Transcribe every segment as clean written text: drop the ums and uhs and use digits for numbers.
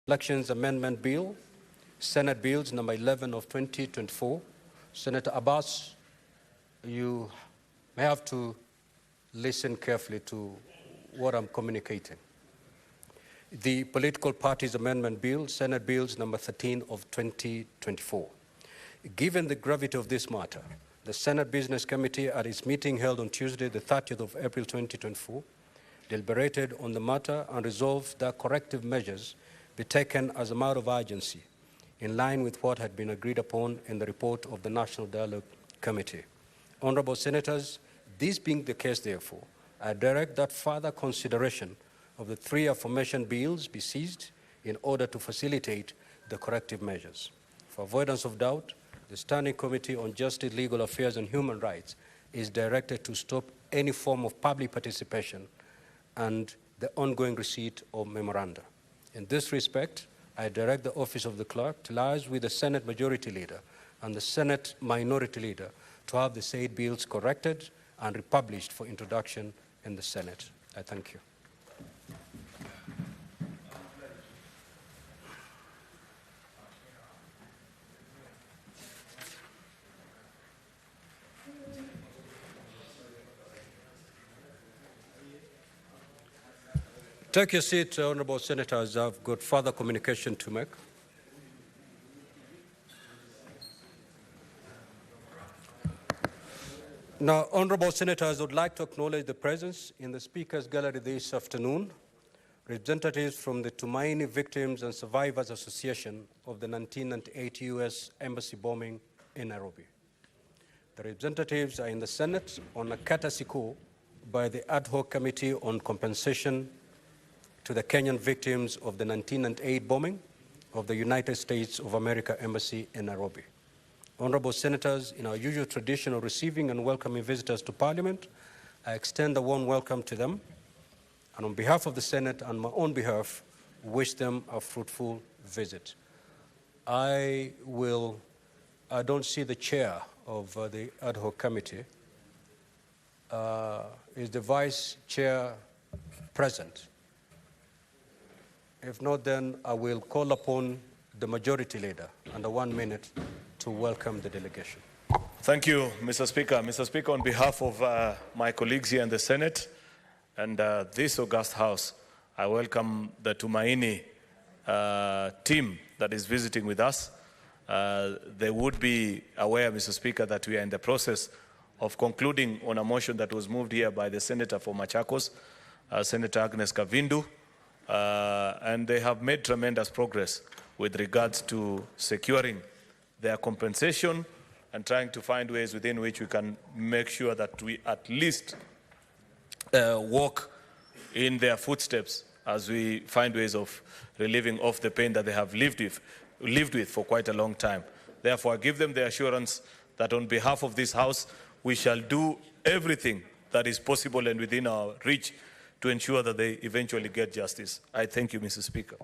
Elections Amendment Bill, Senate Bills number 11 of 2024. Senator Abbas, you may have to listen carefully to what I'm communicating. The Political Parties Amendment Bill, Senate Bills number 13 of 2024. Given the gravity of this matter, the Senate Business Committee at its meeting held on Tuesday, the 30th of April 2024, deliberated on the matter and resolved that corrective measures be taken as a matter of urgency, in line with what had been agreed upon in the report of the National Dialogue Committee. Honorable Senators, this being the case, therefore, I direct that further consideration of the three aforementioned bills be seized in order to facilitate the corrective measures. For avoidance of doubt, the Standing Committee on Justice, Legal Affairs and Human Rights is directed to stop any form of public participation and the ongoing receipt of memoranda. In this respect, I direct the Office of the Clerk to liaise with the Senate Majority Leader and the Senate Minority Leader to have the said bills corrected and republished for introduction in the Senate. I thank you. Take your seat, Honourable Senators. I've got further communication to make. Now, Honourable Senators, I would like to acknowledge the presence in the Speaker's Gallery this afternoon, representatives from the Tumaini Victims and Survivors Association of the 1998 U.S. Embassy bombing in Nairobi. The representatives are in the Senate on a courtesy call by the Ad Hoc Committee on Compensation to the Kenyan victims of the 1998 bombing of the United States of America Embassy in Nairobi. Honourable Senators, in our usual tradition of receiving and welcoming visitors to Parliament, I extend a warm welcome to them, and on behalf of the Senate and my own behalf, wish them a fruitful visit. I don't see the chair of the Ad Hoc Committee. Is the Vice Chair present? If not, then I will call upon the Majority Leader under 1 minute to welcome the delegation. Thank you, Mr. Speaker. Mr. Speaker, on behalf of my colleagues here in the Senate and this august House, I welcome the Tumaini team that is visiting with us. They would be aware, Mr. Speaker, that we are in the process of concluding on a motion that was moved here by the Senator for Machakos, Senator Agnes Kavindu, and they have made tremendous progress with regards to securing their compensation and trying to find ways within which we can make sure that we at least walk in their footsteps as we find ways of relieving off the pain that they have lived with for quite a long time. Therefore, I give them the assurance that on behalf of this House, we shall do everything that is possible and within our reach to ensure that they eventually get justice. I thank you, Mr. Speaker.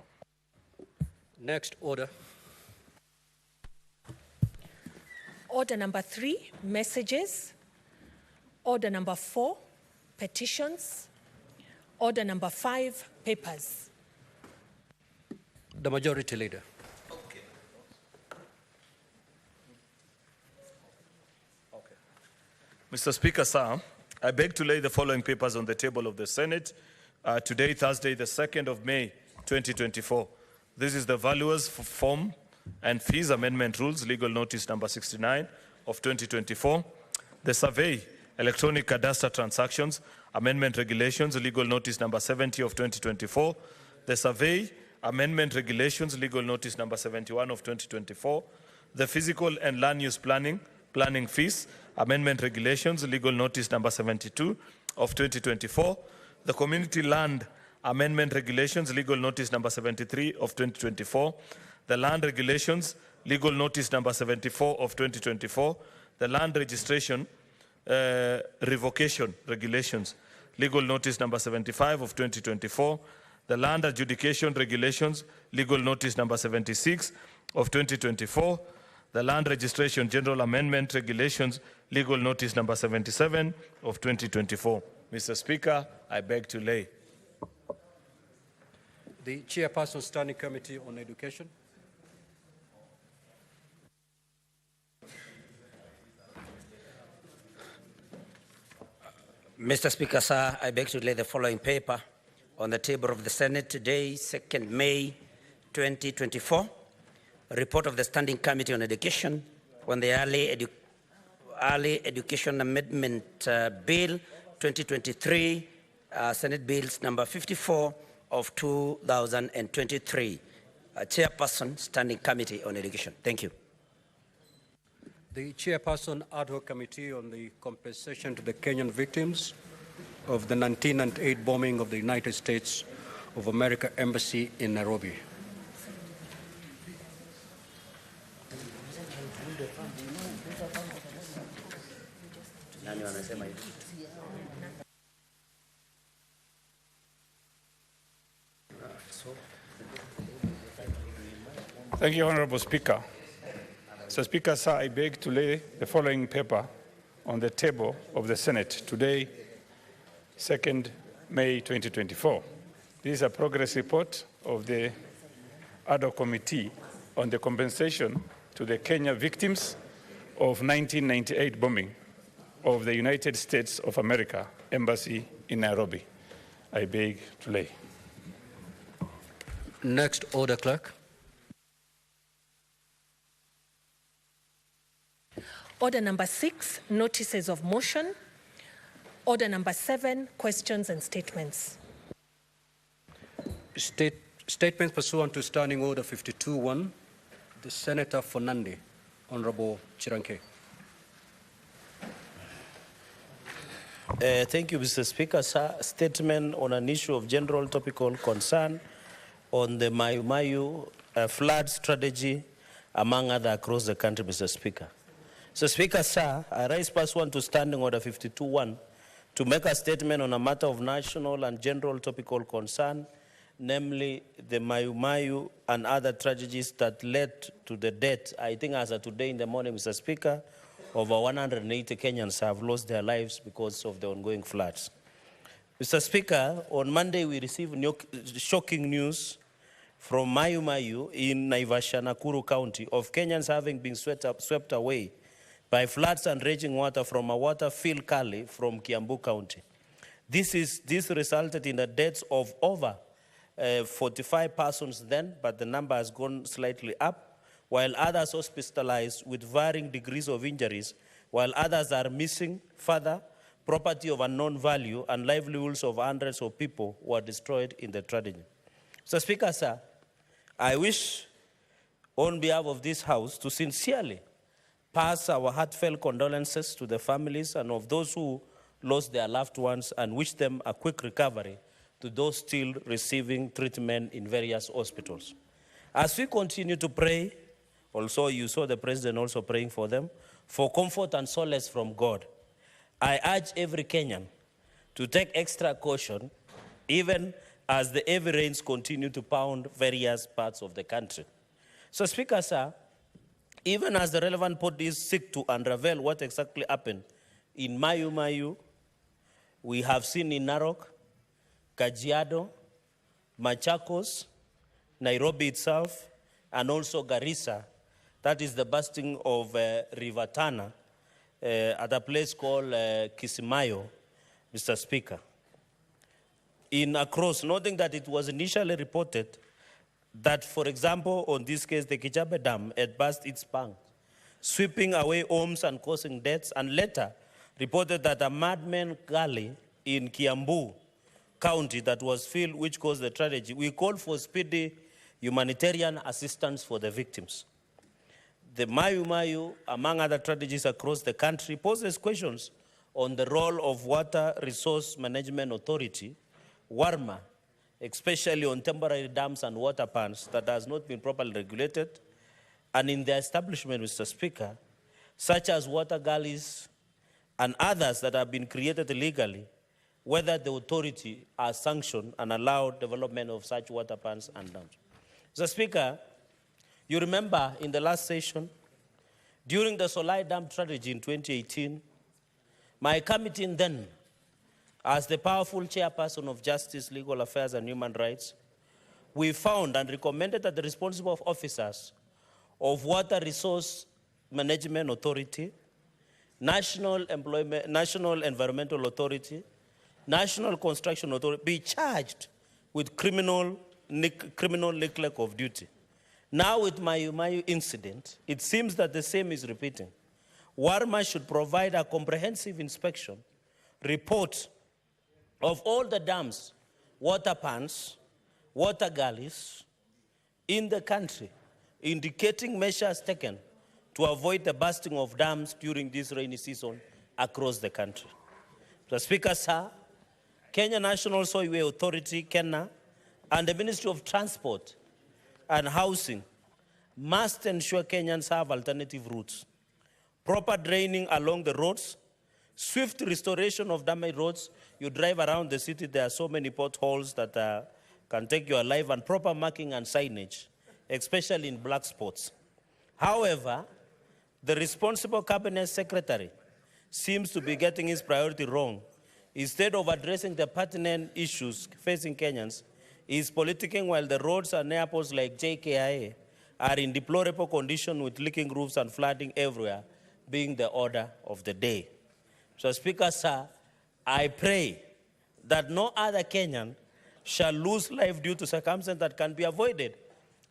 Next order. Order number 3, messages. Order number 4, petitions. Order number 5, papers. The Majority Leader. Okay. Mr. Speaker, sir, I beg to lay the following papers on the table of the Senate today, Thursday, the 2nd of May, 2024. This is the Valuers Form and Fees Amendment Rules, Legal Notice number 69 of 2024. The Survey, Electronic Cadastre Transactions, Amendment Regulations, Legal Notice number 70 of 2024. The Survey, Amendment Regulations, Legal Notice number 71 of 2024. The Physical and Land Use Planning Fees, Amendment Regulations, Legal Notice number 72 of 2024. The Community Land Amendment Regulations, Legal Notice number 73 of 2024. The Land Regulations, Legal Notice number 74 of 2024. The Land Registration Revocation Regulations, Legal Notice number 75 of 2024. The Land Adjudication Regulations, Legal Notice number 76 of 2024. The Land Registration General Amendment Regulations, Legal Notice number 77 of 2024. Mr. Speaker, I beg to lay. The Chairperson, Standing Committee on Education. Mr. Speaker, sir, I beg to lay the following paper on the table of the Senate today, 2nd May 2024. A report of the Standing Committee on Education on the Early Education Amendment Bill 2023, Senate Bills number 54 of 2023. Chairperson, Standing Committee on Education. Thank you. The Chairperson, Ad hoc Committee on the Compensation to the Kenyan Victims of the 1998 bombing of the United States of America Embassy in Nairobi. Thank you, Honorable Speaker. Mr. Speaker, sir, I beg to lay the following paper on the table of the Senate today, 2nd May 2024. This is a progress report of the Ad hoc Committee on the Compensation to the Kenya Victims of 1998 bombing of the United States of America Embassy in Nairobi. I beg to lay. Next order, Clerk. Order number 6, notices of motion. Order number 7, questions and statements. Statement pursuant to Standing Order 52-1, the Senator for Nandi, Honorable Chiranke. Thank you, Mr. Speaker. Sir, statement on an issue of general topical concern on the Mayu flood strategy, among other across the country, Mr. Speaker. So, Speaker, sir, I rise pursuant to Standing Order 52-1 to make a statement on a matter of national and general topical concern, namely the Mayu and other tragedies that led to the death, I think as of today in the morning, Mr. Speaker, over 180 Kenyans have lost their lives because of the ongoing floods. Mr. Speaker, on Monday we received shocking news from Mayu in Naivasha, Nakuru County, of Kenyans having been swept away by floods and raging water from a water-filled gully from Kiambu County. This resulted in the deaths of over 45 persons then, but the number has gone slightly up, while others hospitalized with varying degrees of injuries, while others are missing. Further, property of unknown value and livelihoods of hundreds of people were destroyed in the tragedy. So, Speaker, sir, I wish on behalf of this House to sincerely pass our heartfelt condolences to the families and of those who lost their loved ones and wish them a quick recovery to those still receiving treatment in various hospitals. As we continue to pray, also you saw the President also praying for them, for comfort and solace from God, I urge every Kenyan to take extra caution even as the heavy rains continue to pound various parts of the country. So, Speaker, sir, even as the relevant bodies seek to unravel what exactly happened in Mayu, we have seen in Narok, Kajiado, Machakos, Nairobi itself, and also Garissa, that is the bursting of River Tana at a place called Kisimayo, Mr. Speaker. Across, noting that it was initially reported that, for example, on this case, the Kijabe Dam had burst its bank, sweeping away homes and causing deaths, and later reported that a madman gully in Kiambu County that was filled, which caused the tragedy. We called for speedy humanitarian assistance for the victims. The Mayu, among other tragedies across the country, poses questions on the role of Water Resource Management Authority, WARMA, especially on temporary dams and water pans that has not been properly regulated, and in their establishment, Mr. Speaker, such as water gullies and others that have been created illegally, whether the authority has sanctioned and allowed development of such water pans and dams. Mr. Speaker, you remember in the last session, during the Solai Dam tragedy in 2018, my committee then, as the powerful chairperson of Justice, Legal Affairs and Human Rights, we found and recommended that the responsible officers of Water Resource Management Authority, National Environmental Authority, National Construction Authority be charged with criminal neglect of duty. Now with Mayu incident, it seems that the same is repeating. WARMA should provide a comprehensive inspection report of all the dams, water pans, water gullies in the country, indicating measures taken to avoid the bursting of dams during this rainy season across the country. Mr. Speaker, sir, Kenya National Soilway Authority, Kenya, and the Ministry of Transport and Housing must ensure Kenyans have alternative routes, proper draining along the roads, swift restoration of damaged roads. You drive around the city, there are so many potholes that can take your life, and proper marking and signage, especially in black spots. However, the responsible cabinet secretary seems to be getting his priority wrong. Instead of addressing the pertinent issues facing Kenyans, he is politicking while the roads and airports like JKIA are in deplorable condition with leaking roofs and flooding everywhere, being the order of the day. So, Speaker, sir, I pray that no other Kenyan shall lose life due to circumstances that can be avoided,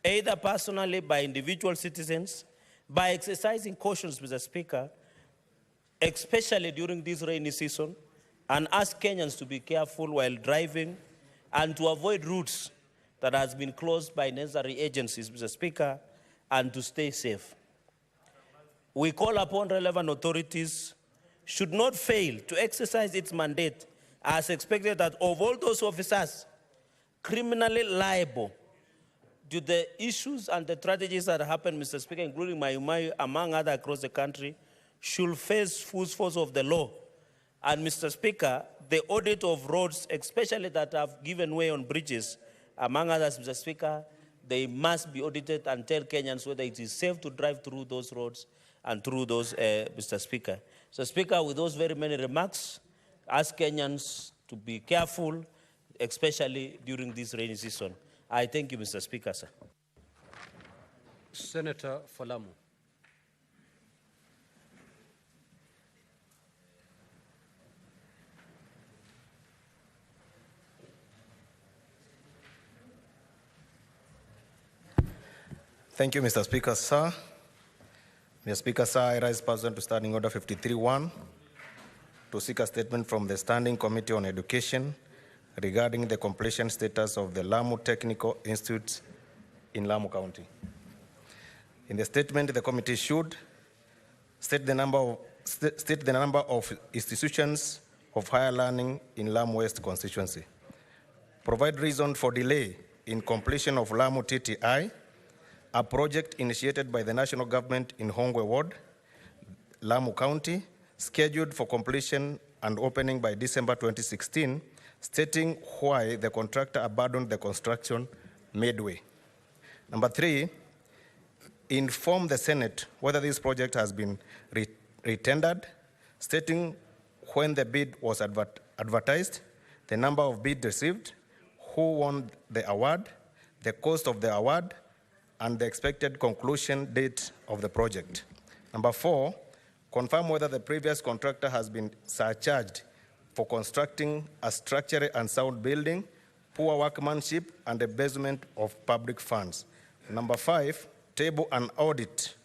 either personally by individual citizens, by exercising cautions, Mr. Speaker, especially during this rainy season, and ask Kenyans to be careful while driving and to avoid routes that has been closed by necessary agencies, Mr. Speaker, and to stay safe. We call upon relevant authorities should not fail to exercise its mandate as expected, that of all those officers criminally liable to the issues and the tragedies that happened, Mr. Speaker, including Mayu, among others across the country, should face full force of the law. And Mr. Speaker, the audit of roads, especially that have given way on bridges, among others, Mr. Speaker, they must be audited and tell Kenyans whether it is safe to drive through those roads and through those, Mr. Speaker. So, Speaker, with those very many remarks, ask Kenyans to be careful, especially during this rainy season. I thank you, Mr. Speaker, sir. Senator Falamu. Thank you, Mr. Speaker, sir. Mr. Speaker, sir, I rise pursuant to Standing Order 53-1 to seek a statement from the Standing Committee on Education regarding the completion status of the Lamu Technical Institute in Lamu County. In the statement, the committee should state the number of institutions of higher learning in Lamu West constituency, provide reason for delay in completion of Lamu TTI, a project initiated by the national government in Hongwe Ward, Lamu County, scheduled for completion and opening by December 2016, stating why the contractor abandoned the construction midway. Number 3, inform the Senate whether this project has been retendered, stating when the bid was advertised, the number of bids received, who won the award, the cost of the award, and the expected conclusion date of the project. Number 4, confirm whether the previous contractor has been surcharged for constructing a structurally unsound building, poor workmanship, and abasement of public funds. Number 5, table an audit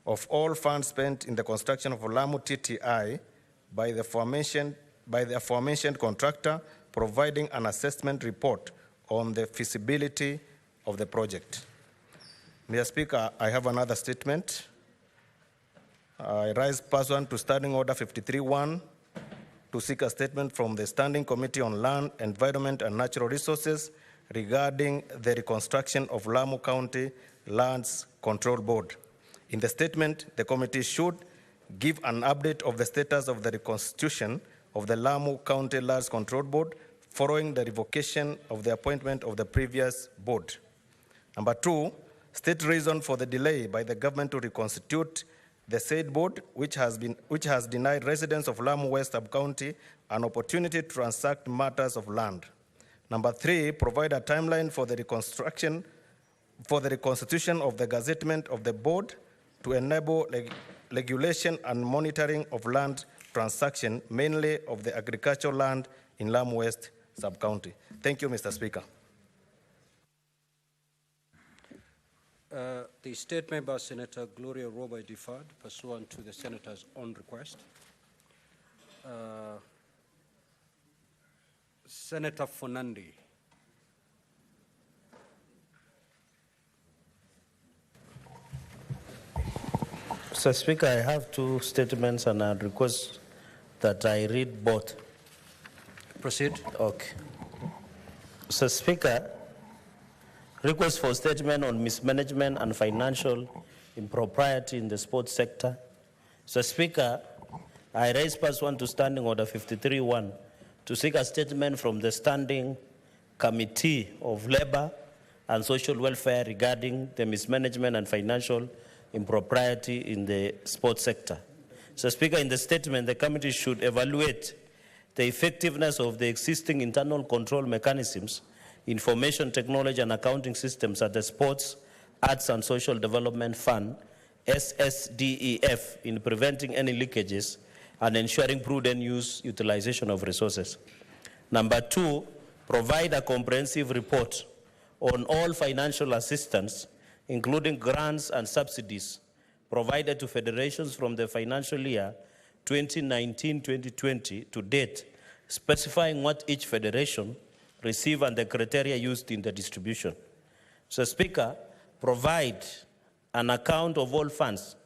of all funds spent in the construction of Lamu TTI by the aforementioned contractor, providing an assessment report on the feasibility of the project. Mr. Speaker, I have another statement. I rise pursuant to Standing Order 53-1 to seek a statement from the Standing Committee on Land, Environment, and Natural Resources regarding the reconstruction of Lamu County Lands Control Board. In the statement, the committee should give an update of the status of the reconstitution of the Lamu County Lands Control Board following the revocation of the appointment of the previous board. Number 2, state reason for the delay by the government to reconstitute the said board, which has denied residents of Lamu West Sub-County an opportunity to transact matters of land. Number 3, provide a timeline for the reconstitution of the gazettement of the board to enable regulation and monitoring of land transaction, mainly of the agricultural land in Lamu West sub-county. Thank you, Mr. Speaker. The statement by Senator Gloria Roba is deferred pursuant to the Senator's own request. Senator Fonandi. Mr. Speaker, I have two statements and I request that I read both. Proceed. Okay. Mr. Speaker, request for statement on mismanagement and financial impropriety in the sports sector. Mr. Speaker, I raise pursuant to Standing Order 53-1 to seek a statement from the Standing Committee of Labor and Social Welfare regarding the mismanagement and financial impropriety in the sports sector. Mr. Speaker, in the statement, the committee should evaluate the effectiveness of the existing internal control mechanisms, information technology and accounting systems at the Sports, Arts and Social Development Fund, SSDEF, in preventing any leakages and ensuring prudent utilization of resources. Number 2, provide a comprehensive report on all financial assistance, including grants and subsidies provided to federations from the financial year 2019-2020 to date, specifying what each federation received and the criteria used in the distribution. So, Speaker, provide an account of all funds,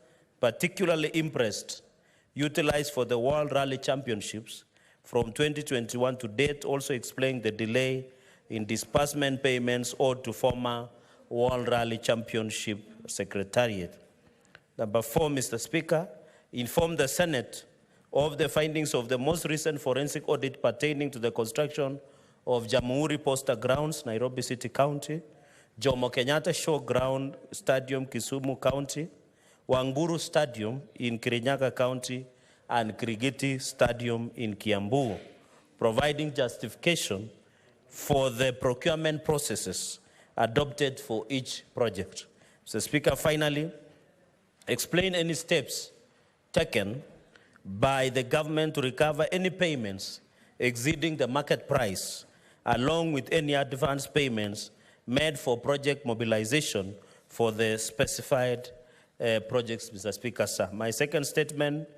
particularly interest, utilized for the World Rally Championships from 2021 to date, also explain the delay in disbursement payments owed to former World Rally Championship Secretariat. Number 4, Mr. Speaker, inform the Senate of the findings of the most recent forensic audit pertaining to the construction of Jamhuri Posta Grounds, Nairobi City County, Jomo Kenyatta Showground Stadium, Kisumu County, Wanguru Stadium in Kirinyaga County, and Kirigiti Stadium in Kiambu, providing justification for the procurement processes adopted for each project. Mr. Speaker, finally, explain any steps taken by the government to recover any payments exceeding the market price, along with any advance payments made for project mobilization for the specified projects, Mr. Speaker, sir. My second statement,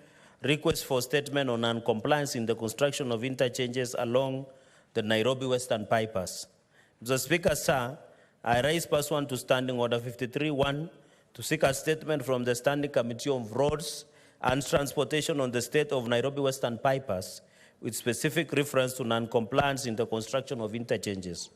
request for statement on non-compliance in the construction of interchanges along the Nairobi Western Bypass. Mr. Speaker, sir, I raise pursuant to Standing Order 53-1 to seek a statement from the Standing Committee of Roads and Transportation on the state of Nairobi Western Bypass with specific reference to non-compliance in the construction of interchanges.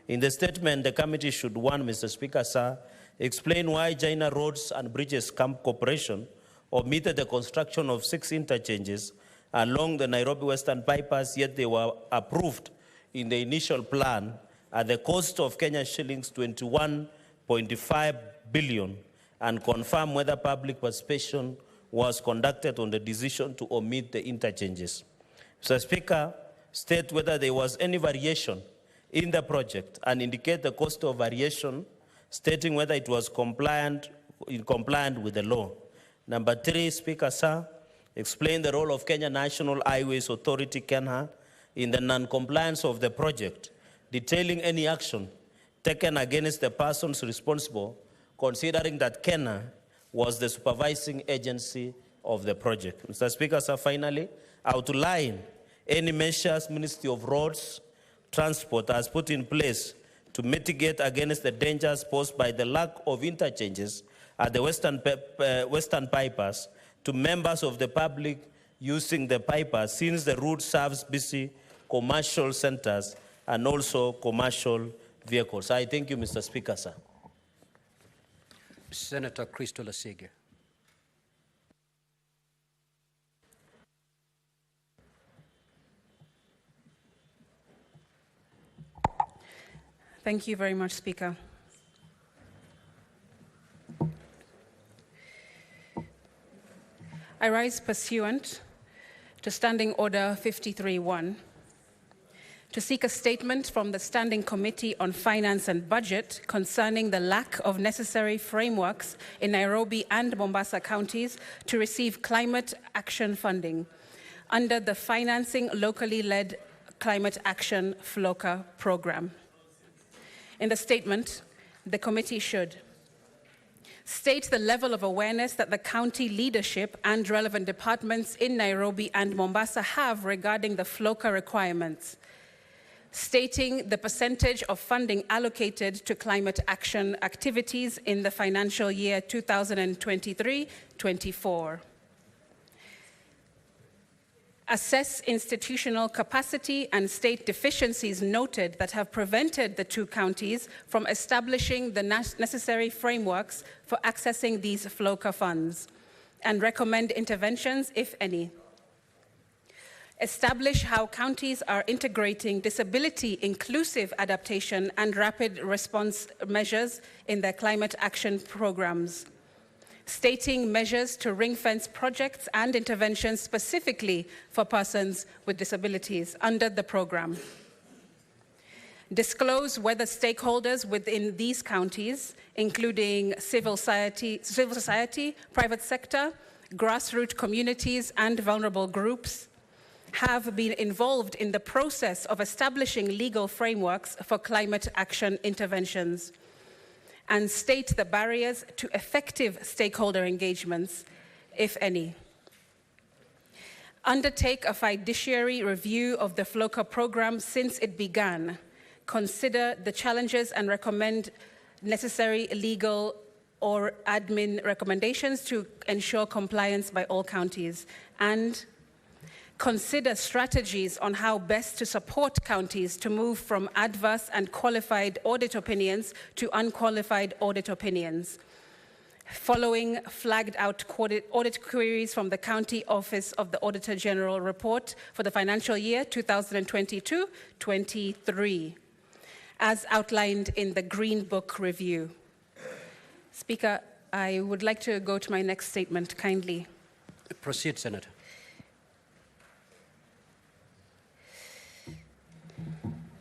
In the statement, the committee should, 1, Mr. Speaker, sir, explain why China Roads and Bridges Camp Corporation omitted the construction of 6 interchanges along the Nairobi Western Bypass, yet they were approved in the initial plan at the cost of Kenya shillings 21.5 billion, and confirm whether public participation was conducted on the decision to omit the interchanges. Mr. Speaker, state whether there was any variation in the project and indicate the cost of variation, stating whether it was compliant with the law. Number 3, Speaker, sir, explain the role of Kenya National Highways Authority, KENHA, in the non-compliance of the project, detailing any action taken against the persons responsible, considering that KENHA was the supervising agency of the project. Mr. Speaker, sir, finally, outline any measures Ministry of Roads, Transport has put in place to mitigate against the dangers posed by the lack of interchanges at the Western Bypass to members of the public using the bypass, since the route serves busy commercial centers and also commercial vehicles. I thank you, Mr. Speaker, sir. Senator Crystal Asige. Thank you very much, Speaker. I rise pursuant to Standing Order 53-1 to seek a statement from the Standing Committee on Finance and Budget concerning the lack of necessary frameworks in Nairobi and Mombasa counties to receive climate action funding under the Financing Locally Led Climate Action FLOCA program. In the statement, the committee should state the level of awareness that the county leadership and relevant departments in Nairobi and Mombasa have regarding the FLOCA requirements, stating the percentage of funding allocated to climate action activities in the financial year 2023-24. Assess institutional capacity and state deficiencies noted that have prevented the two counties from establishing the necessary frameworks for accessing these FLOCA funds, and recommend interventions, if any. Establish how counties are integrating disability-inclusive adaptation and rapid response measures in their climate action programs, stating measures to ring-fence projects and interventions specifically for persons with disabilities under the program. Disclose whether stakeholders within these counties, including civil society, private sector, grassroots communities, and vulnerable groups, have been involved in the process of establishing legal frameworks for climate action interventions, and state the barriers to effective stakeholder engagements, if any. Undertake a fiduciary review of the FLOCA program since it began. Consider the challenges and recommend necessary legal or admin recommendations to ensure compliance by all counties. And consider strategies on how best to support counties to move from adverse and qualified audit opinions to unqualified audit opinions, following flagged out audit queries from the County Office of the Auditor General report for the financial year 2022-23, as outlined in the Green Book review. Speaker, I would like to go to my next statement, kindly. Proceed, Senator.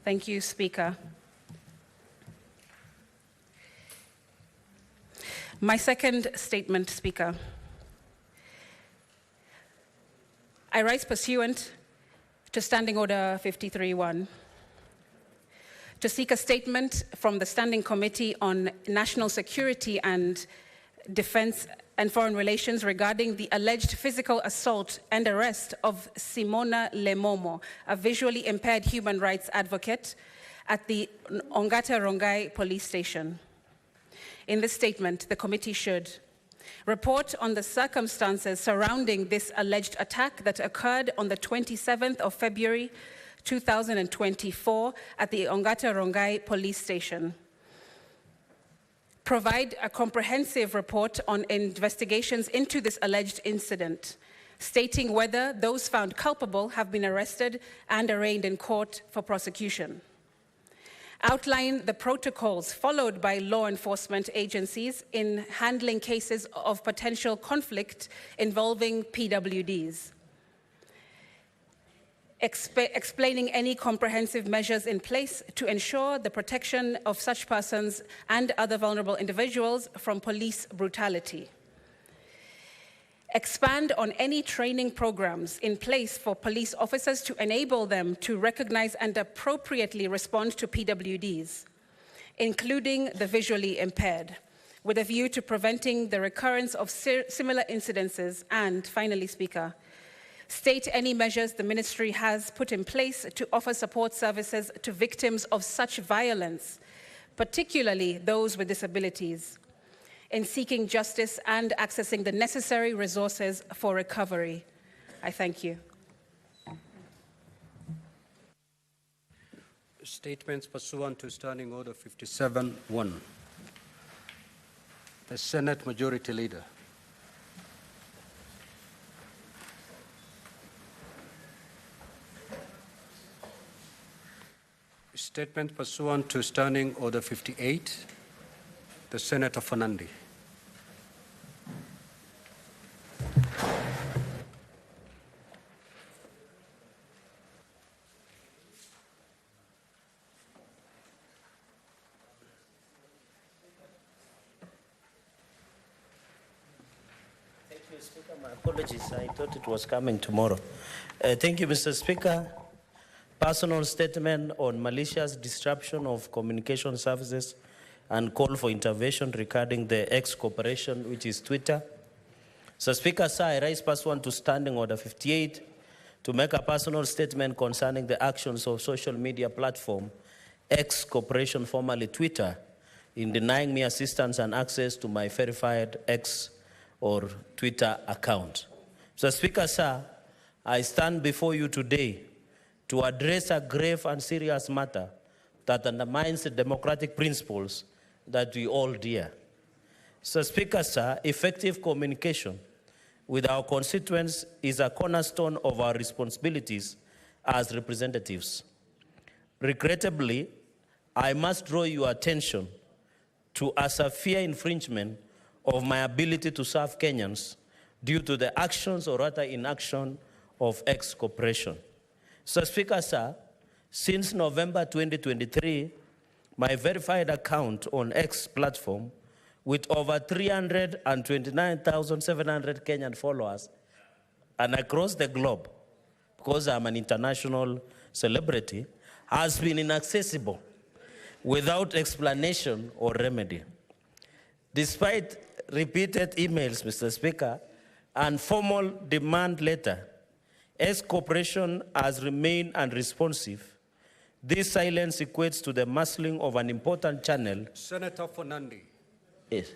Thank you, Speaker. My second statement, Speaker. I rise pursuant to Standing Order 53-1 to seek a statement from the Standing Committee on National Security and Defense and Foreign Relations regarding the alleged physical assault and arrest of Simona Lemomo, a visually impaired human rights advocate, at the Ongata Rongai police station. In this statement, the committee should report on the circumstances surrounding this alleged attack that occurred on the 27th of February 2024 at the Ongata Rongai police station. Provide a comprehensive report on investigations into this alleged incident, stating whether those found culpable have been arrested and arraigned in court for prosecution. Outline the protocols followed by law enforcement agencies in handling cases of potential conflict involving PWDs. Explaining any comprehensive measures in place to ensure the protection of such persons and other vulnerable individuals from police brutality. Expand on any training programs in place for police officers to enable them to recognize and appropriately respond to PWDs, including the visually impaired, with a view to preventing the recurrence of similar incidences. And finally, Speaker, state any measures the ministry has put in place to offer support services to victims of such violence, particularly those with disabilities, in seeking justice and accessing the necessary resources for recovery. I thank you. Statements pursuant to Standing Order 57-1. The Senate Majority Leader. Statement pursuant to Standing Order 58, the Senator Fernandi. Speaker, my apologies. I thought it was coming tomorrow. Thank you, Mr. Speaker. Personal statement on malicious disruption of communication services and call for intervention regarding the X corporation, which is Twitter. So, Speaker, sir, I rise pursuant to Standing Order 58 to make a personal statement concerning the actions of social media platform X corporation, formerly Twitter, in denying me assistance and access to my verified X or Twitter account. So, Speaker, sir, I stand before you today to address a grave and serious matter that undermines the democratic principles that we all dear. So, Speaker, sir, effective communication with our constituents is a cornerstone of our responsibilities as representatives. Regrettably, I must draw your attention to a severe infringement of my ability to serve Kenyans due to the actions or rather inaction of X corporation. So, Speaker, sir, since November 2023, my verified account on X platform with over 329,700 Kenyan followers and across the globe, because I'm an international celebrity, has been inaccessible without explanation or remedy. Despite repeated emails, Mr. Speaker, and formal demand letter, X Corporation has remained unresponsive. This silence equates to the muzzling of an important channel. Senator Fonandi. Yes.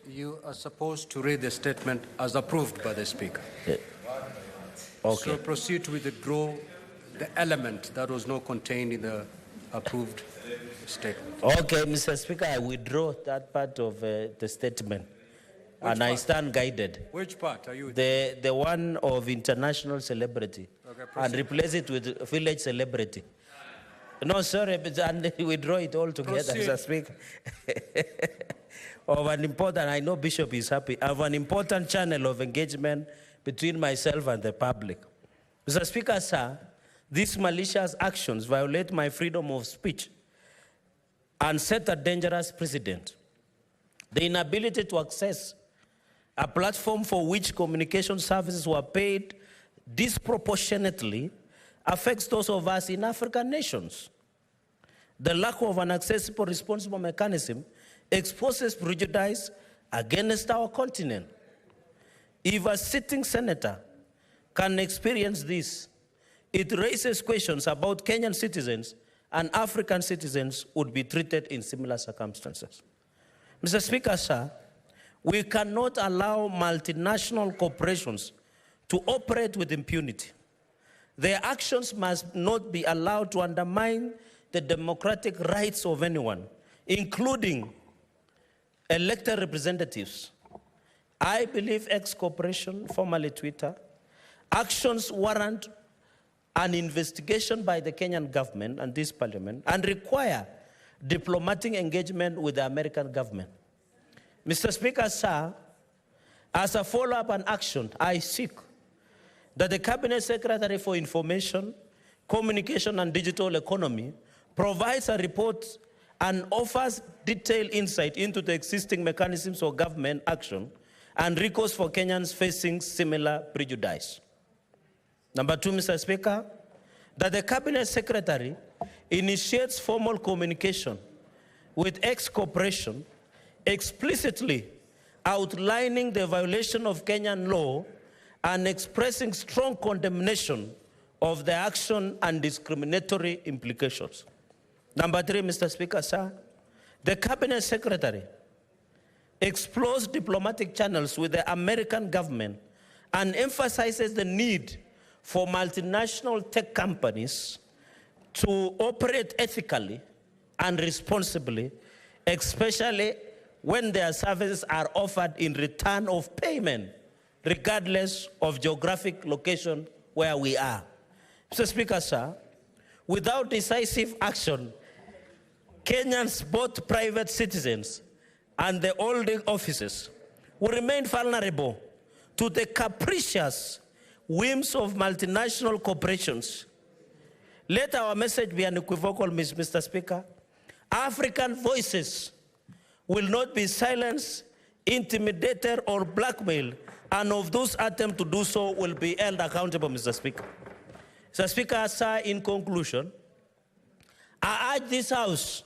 You are supposed to read the statement as approved by the Speaker. Yeah. Okay. So proceed to withdraw the element that was not contained in the approved statement. Okay, Mr. Speaker, I withdraw that part of the statement. And I stand guided. Which part are you? The one of international celebrity. Okay, and replace it with village celebrity. No, sorry, and withdraw it all together, Mr. Speaker. Of an important, I know Bishop is happy, of an important channel of engagement between myself and the public. Mr. Speaker, sir, these malicious actions violate my freedom of speech and set a dangerous precedent. The inability to access a platform for which communication services were paid disproportionately affects those of us in African nations. The lack of an accessible, responsible mechanism exposes prejudice against our continent. If a sitting senator can experience this, it raises questions about Kenyan citizens and African citizens would be treated in similar circumstances. Mr. Speaker, sir, we cannot allow multinational corporations to operate with impunity. Their actions must not be allowed to undermine the democratic rights of anyone, including elected representatives. I believe X Corporation, formerly Twitter, actions warrant an investigation by the Kenyan government and this parliament and require diplomatic engagement with the American government. Mr. Speaker, sir, as a follow-up and action, I seek that the Cabinet Secretary for Information, Communication and Digital Economy provides a report and offers detailed insight into the existing mechanisms of government action and recourse for Kenyans facing similar prejudice. Number two, Mr. Speaker, that the Cabinet Secretary initiates formal communication with X Corporation explicitly outlining the violation of Kenyan law and expressing strong condemnation of the action and discriminatory implications. Number three, Mr. Speaker, sir, the Cabinet Secretary explores diplomatic channels with the American government and emphasizes the need for multinational tech companies to operate ethically and responsibly, especially when their services are offered in return of payment, regardless of geographic location where we are. Mr. Speaker, sir, without decisive action, Kenyans, both private citizens and the holding offices, will remain vulnerable to the capricious whims of multinational corporations. Let our message be unequivocal, Mr. Speaker. African voices will not be silenced intimidated, or blackmailed, and of those attempts to do so will be held accountable, Mr. Speaker. Mr. Speaker, sir, in conclusion, I urge this House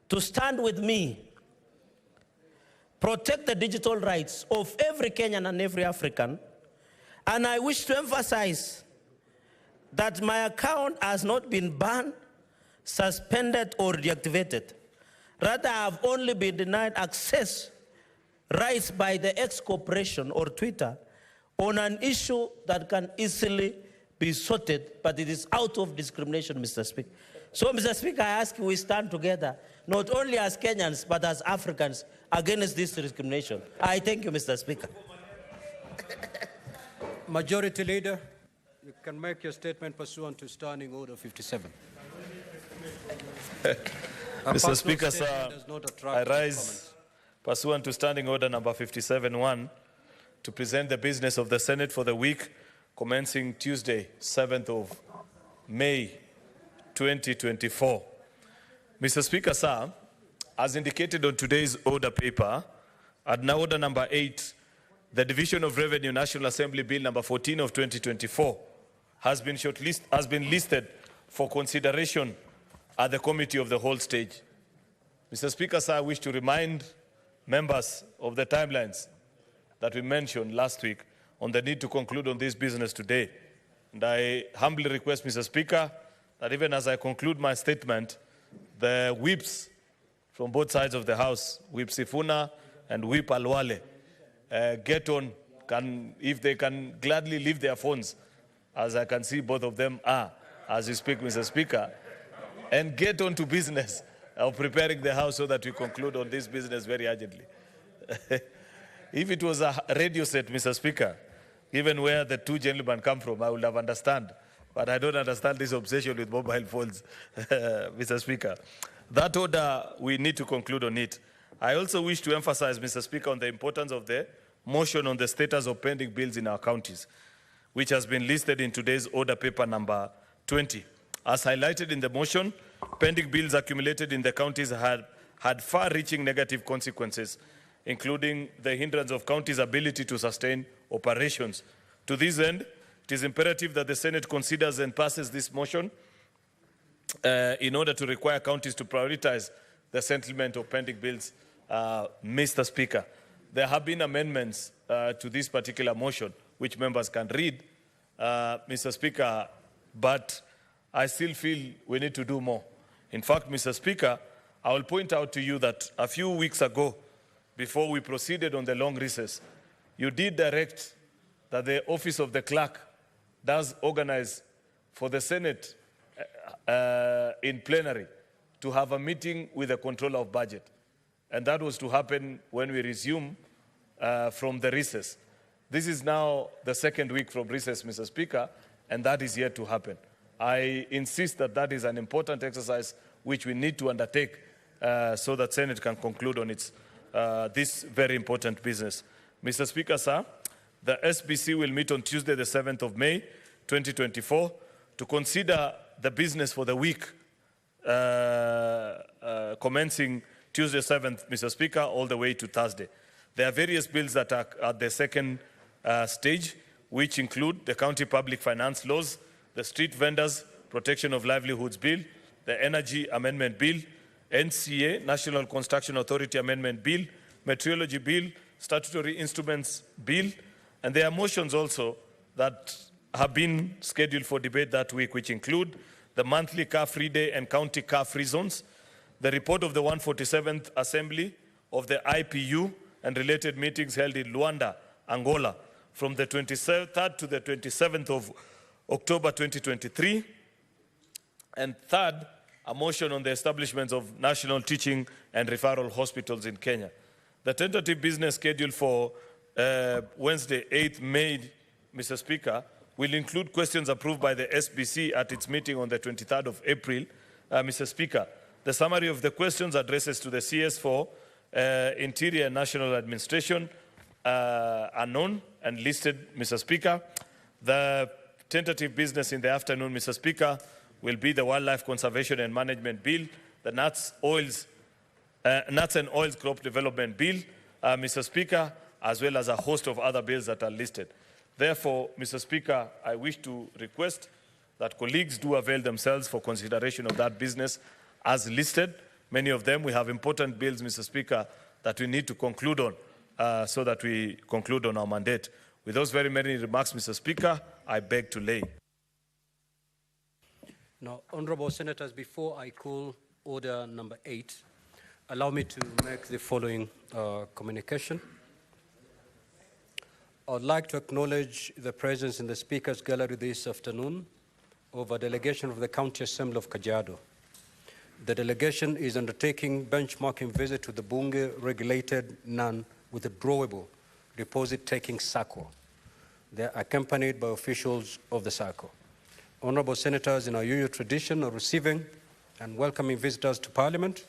to stand with me, protect the digital rights of every Kenyan and every African, and I wish to emphasize that my account has not been banned, suspended, or deactivated. Rather, I have only been denied access rights by the X Corporation or Twitter on an issue that can easily be sorted, but it is out of discrimination, Mr. Speaker. So, Mr. Speaker, I ask you, we stand together, not only as Kenyans, but as Africans, against this discrimination. I thank you, Mr. Speaker. Majority Leader, you can make your statement pursuant to Standing Order 57. Mr. Speaker, sir, I rise pursuant to Standing Order number 57-1 to present the business of the Senate for the week commencing Tuesday, 7th of May, 2024. Mr. Speaker, sir, as indicated on today's order paper, at order number 8, the Division of Revenue National Assembly Bill number 14 of 2024 has been listed for consideration at the Committee of the Whole stage. Mr. Speaker, sir, I wish to remind members of the timelines that we mentioned last week on the need to conclude on this business today. And I humbly request, Mr. Speaker, that even as I conclude my statement, the whips from both sides of the House, Whip Sifuna and Whip Alwale, get on, if they can gladly leave their phones, as I can see both of them are, as we speak, Mr. Speaker, and get on to business of preparing the House so that we conclude on this business very urgently. If it was a radio set, Mr. Speaker, even where the two gentlemen come from, I would have understood. But I don't understand this obsession with mobile phones, Mr. Speaker. That order, we need to conclude on it. I also wish to emphasize, Mr. Speaker, on the importance of the motion on the status of pending bills in our counties, which has been listed in today's order paper number 20. As highlighted in the motion, pending bills accumulated in the counties had far-reaching negative consequences, including the hindrance of counties' ability to sustain operations. To this end, it is imperative that the Senate considers and passes this motion in order to require counties to prioritize the settlement of pending bills. Mr. Speaker, there have been amendments to this particular motion, which members can read, Mr. Speaker, but I still feel we need to do more. In fact, Mr. Speaker, I will point out to you that a few weeks ago, before we proceeded on the long recess, you did direct that the Office of the Clerk does organize for the Senate in plenary to have a meeting with the Controller of Budget. And that was to happen when we resume from the recess. This is now the second week from recess, Mr. Speaker, and that is yet to happen. I insist that that is an important exercise which we need to undertake so that Senate can conclude on its this very important business. Mr. Speaker, sir, the SBC will meet on Tuesday, the 7th of May, 2024, to consider the business for the week commencing Tuesday 7th, Mr. Speaker, all the way to Thursday. There are various bills that are at the second stage, which include the County Public Finance Laws, the Street Vendors Protection of Livelihoods Bill, the Energy Amendment Bill, NCA, National Construction Authority Amendment Bill, Meteorology Bill, Statutory Instruments Bill, and there are motions also that have been scheduled for debate that week, which include the monthly car-free day and county car-free zones, the report of the 147th Assembly of the IPU and related meetings held in Luanda, Angola, from the 23rd to the 27th of October 2023, and third, a motion on the establishment of national teaching and referral hospitals in Kenya. The tentative business schedule for Wednesday, 8th May, Mr. Speaker, will include questions approved by the SBC at its meeting on the 23rd of April. Mr. Speaker, the summary of the questions addresses to the CS for Interior and National Administration are known and listed, Mr. Speaker. The tentative business in the afternoon, Mr. Speaker, will be the Wildlife Conservation and Management Bill, the Nuts and Oils Crop Development Bill, Mr. Speaker, as well as a host of other bills that are listed. Therefore, Mr. Speaker, I wish to request that colleagues do avail themselves for consideration of that business as listed. Many of them, we have important bills, Mr. Speaker, that we need to conclude on so that we conclude on our mandate. With those very many remarks, Mr. Speaker, I beg to lay. Now, honorable senators, before I call order number 8, allow me to make the following communication. I would like to acknowledge the presence in the Speaker's Gallery this afternoon of a delegation of the County Assembly of Kajiado. The delegation is undertaking benchmarking visit to the Bunge regulated non-withdrawable deposit-taking SACCO. They are accompanied by officials of the SACCO. Honorable senators, in our usual tradition of receiving and welcoming visitors to Parliament,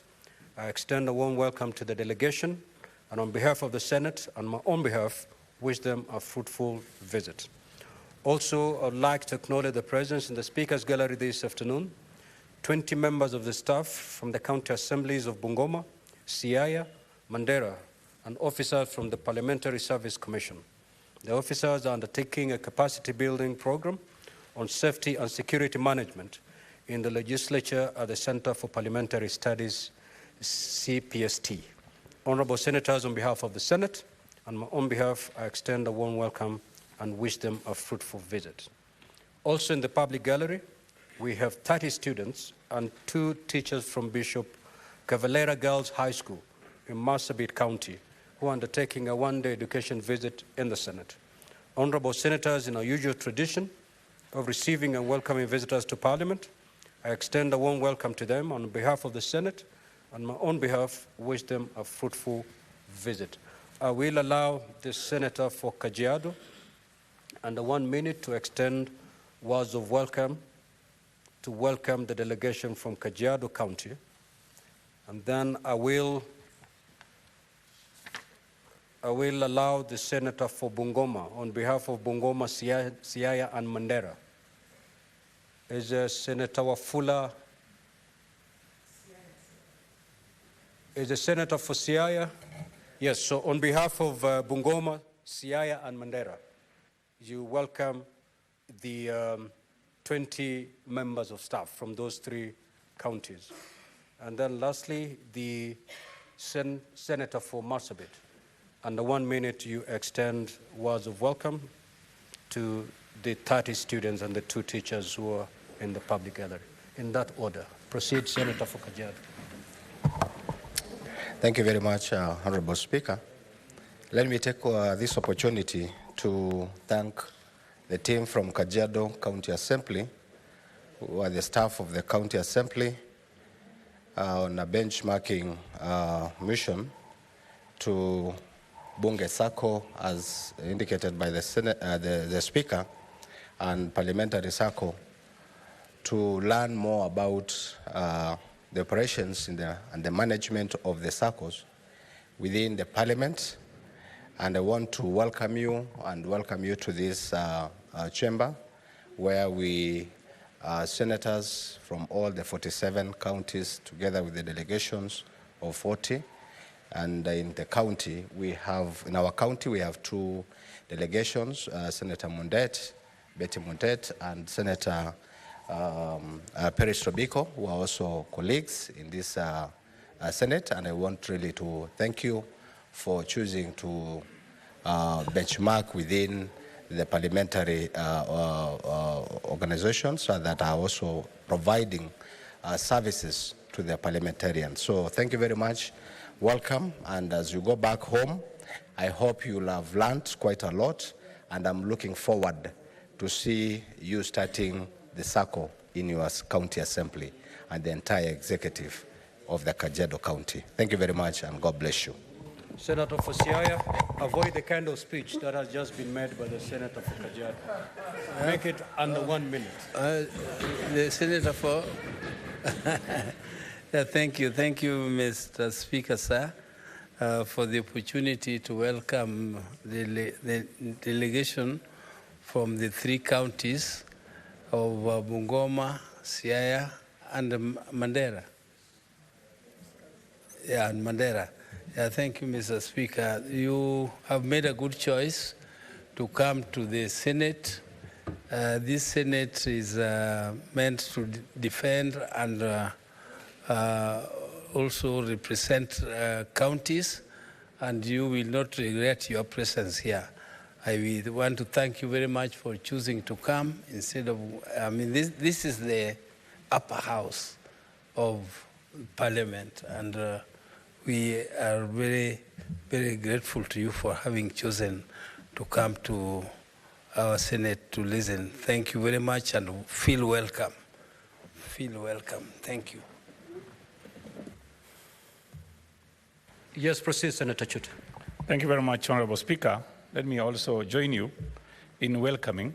I extend a warm welcome to the delegation, and on behalf of the Senate and my own behalf, wish them a fruitful visit. Also, I would like to acknowledge the presence in the Speaker's Gallery this afternoon, 20 members of the staff from the county assemblies of Bungoma, Siaya, Mandera, and officers from the Parliamentary Service Commission. The officers are undertaking a capacity building program on safety and security management in the legislature at the Center for Parliamentary Studies, CPST. Honorable senators, on behalf of the Senate and my own behalf, I extend a warm welcome and wish them a fruitful visit. Also in the public gallery, we have 30 students and 2 teachers from Bishop Cavalera Girls High School in Marsabit County who are undertaking a one-day education visit in the Senate. Honorable senators, in our usual tradition of receiving and welcoming visitors to Parliament, I extend a warm welcome to them on behalf of the Senate and my own behalf, wish them a fruitful visit. I will allow the Senator for Kajiado under 1 minute to extend words of welcome to welcome the delegation from Kajiado County. And then I will allow the Senator for Bungoma, on behalf of Bungoma, Siaya, and Mandera. Is Senator Wafula? Is the Senator for Siaya? Yes, so on behalf of Bungoma, Siaya, and Mandera, you welcome the 20 members of staff from those 3 counties. And then lastly, the Senator for Marsabit. Under 1 minute, you extend words of welcome to the 30 students and the 2 teachers who are in the public gallery. In that order. Proceed, Senator for Kajiado. Thank you very much, Honorable Speaker. Let me take this opportunity to thank the team from Kajiado County Assembly, who are the staff of the County Assembly, on a benchmarking mission to Bunge SACCO, as indicated by the Speaker, and Parliamentary SACCO, to learn more about the operations and the management of the SACCOs within the Parliament. And I want to welcome you to this chamber, where we senators from all the 47 counties, together with the delegations of 40. And in the county, in our county, we have 2 delegations, Senator Mundet, Betty Mundet, and Senator Peris Robiko, who are also colleagues in this Senate. And I want really to thank you for choosing to benchmark within the parliamentary organizations that are also providing services to the parliamentarians. So thank you very much. Welcome. And as you go back home, I hope you'll have learned quite a lot. And I'm looking forward to see you starting the SACCO in your county assembly and the entire executive of the Kajiado County. Thank you very much, and God bless you. Senator for Siaya, avoid the kind of speech that has just been made by the Senator for Kajiado. Make it under 1 minute. The Senator for... Thank you, Mr. Speaker, sir, for the opportunity to welcome the delegation from the 3 counties of Bungoma, Siaya, and Mandera. Yeah, and Mandera. Thank you, Mr. Speaker. You have made a good choice to come to the Senate. This Senate is meant to defend and also represent counties, and you will not regret your presence here. I want to thank you very much for choosing to come instead of, this is the upper house of Parliament, and we are very, very grateful to you for having chosen to come to our Senate to listen. Thank you very much and feel welcome. Feel welcome. Thank you. Yes, proceed, Senator Chute. Thank you very much, Honorable Speaker. Let me also join you in welcoming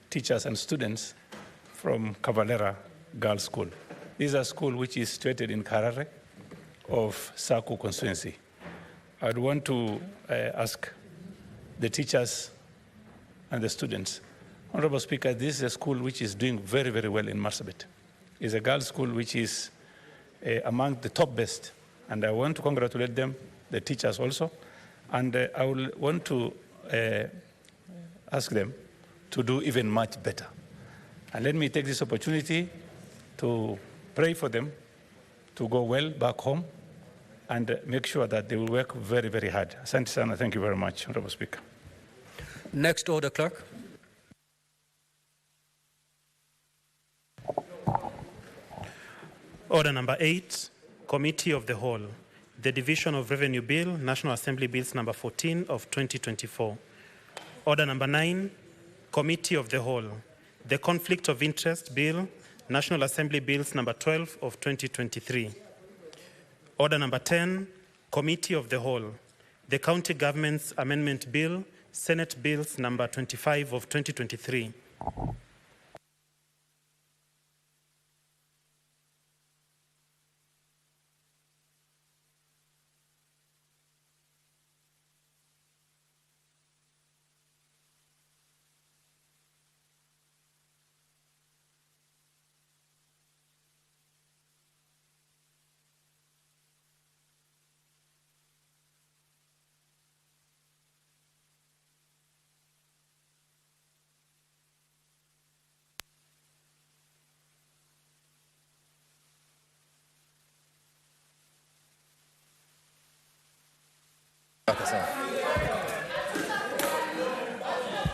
teachers and students from Cavalera Girls' School. This is a school which is situated in Karare of Saku constituency. I'd want to ask the teachers and the students, Honorable Speaker, this is a school which is doing very, very well in Marsabit. It's a girls' school which is among the top best. And I want to congratulate them, the teachers also. And I will want to ask them to do even much better. And let me take this opportunity to pray for them to go well back home and make sure that they will work very, very hard. Asante sana. Thank you very much, Honorable Speaker. Next order, clerk. Order number 8, Committee of the Whole. The Division of Revenue Bill, National Assembly Bills number 14 of 2024. Order number 9, Committee of the Whole. The Conflict of Interest Bill, National Assembly Bills number 12 of 2023. Order number 10, Committee of the Whole. The County Government's Amendment Bill, Senate Bills number 25 of 2023.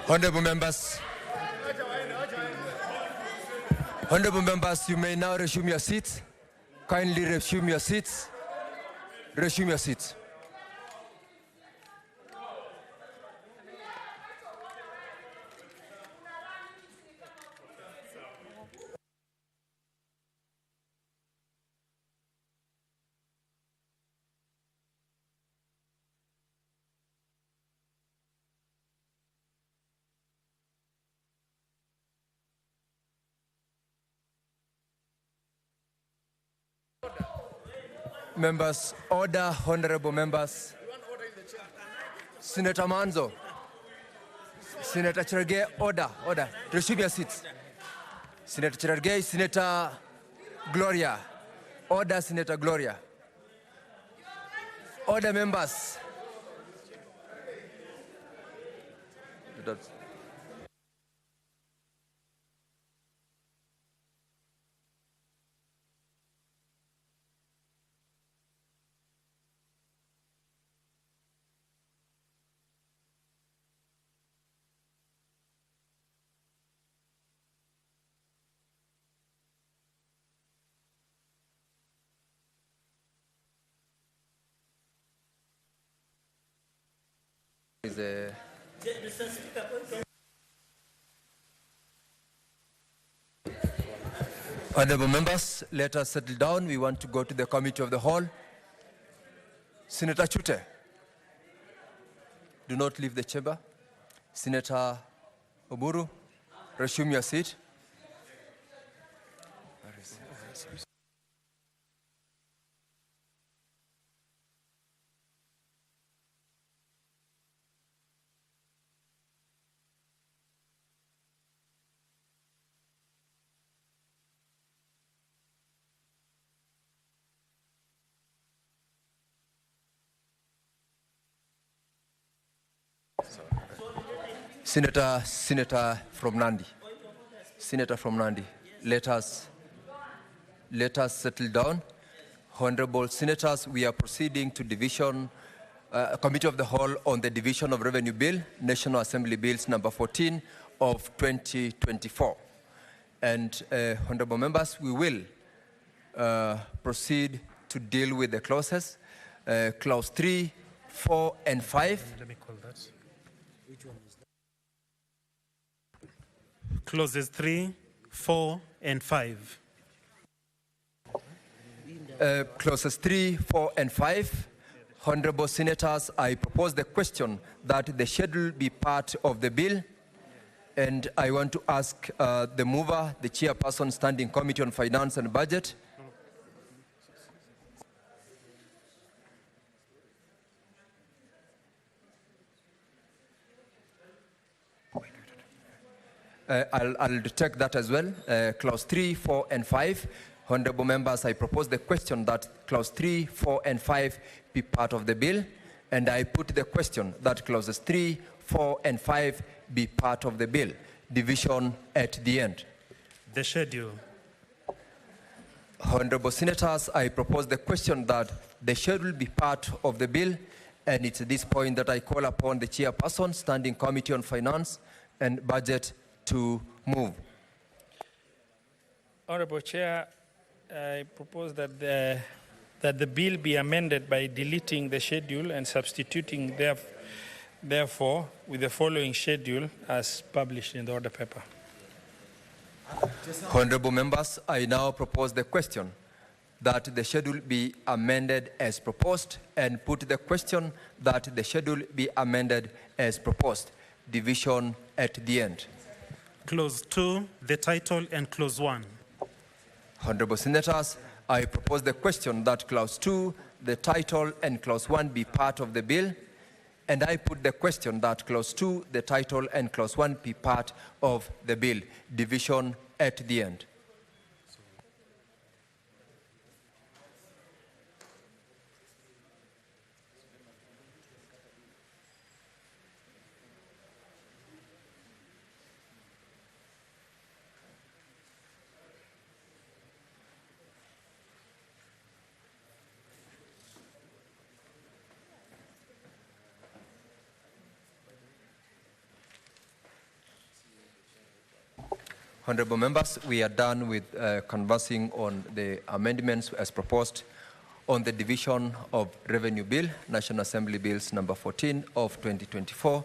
Honorable members, you may now resume your seats. Kindly resume your seats. Resume your seats. Members, order, honorable members. Senator Manzo, Senator Cherargei, order. Resume your seats. Senator Cherargei, Senator Gloria, order, Senator Gloria. Order, members. Honorable members, let us settle down. We want to go to the committee of the whole. Senator Chute, do not leave the chamber. Senator Oburu, resume your seat. Senator from Nandi. Senator from Nandi, let us settle down. Honorable Senators, we are proceeding to Committee of the Whole on the Division of Revenue Bill, National Assembly Bills number 14 of 2024. And honorable members, we will proceed to deal with the clauses, clause 3, 4, and 5. Let me call that. Clauses 3, 4, and 5. Clauses 3, 4, and 5. Honorable Senators, I propose the question that the schedule be part of the bill. And I want to ask the mover, the chairperson, Standing Committee on Finance and Budget. I'll take that as well. Clause 3, 4, and 5. Honorable members, I propose the question that clause 3, 4, and 5 be part of the bill. And I put the question that clauses 3, 4, and 5 be part of the bill. Division at the end. The schedule. Honorable Senators, I propose the question that the schedule be part of the bill. And it's at this point that I call upon the chairperson, Standing Committee on Finance and Budget, to move. Honorable Chair, I propose that the bill be amended by deleting the schedule and substituting therefore with the following schedule as published in the order paper. Honorable members, I now propose the question that the schedule be amended as proposed, and put the question that the schedule be amended as proposed. Division at the end. Clause 2, the title, and clause 1. Honorable Senators, I propose the question that clause 2, the title, and clause 1 be part of the bill. And I put the question that clause 2, the title, and clause 1 be part of the bill. Division at the end. Honorable members, we are done with conversing on the amendments as proposed on the Division of Revenue Bill, National Assembly Bills number 14 of 2024,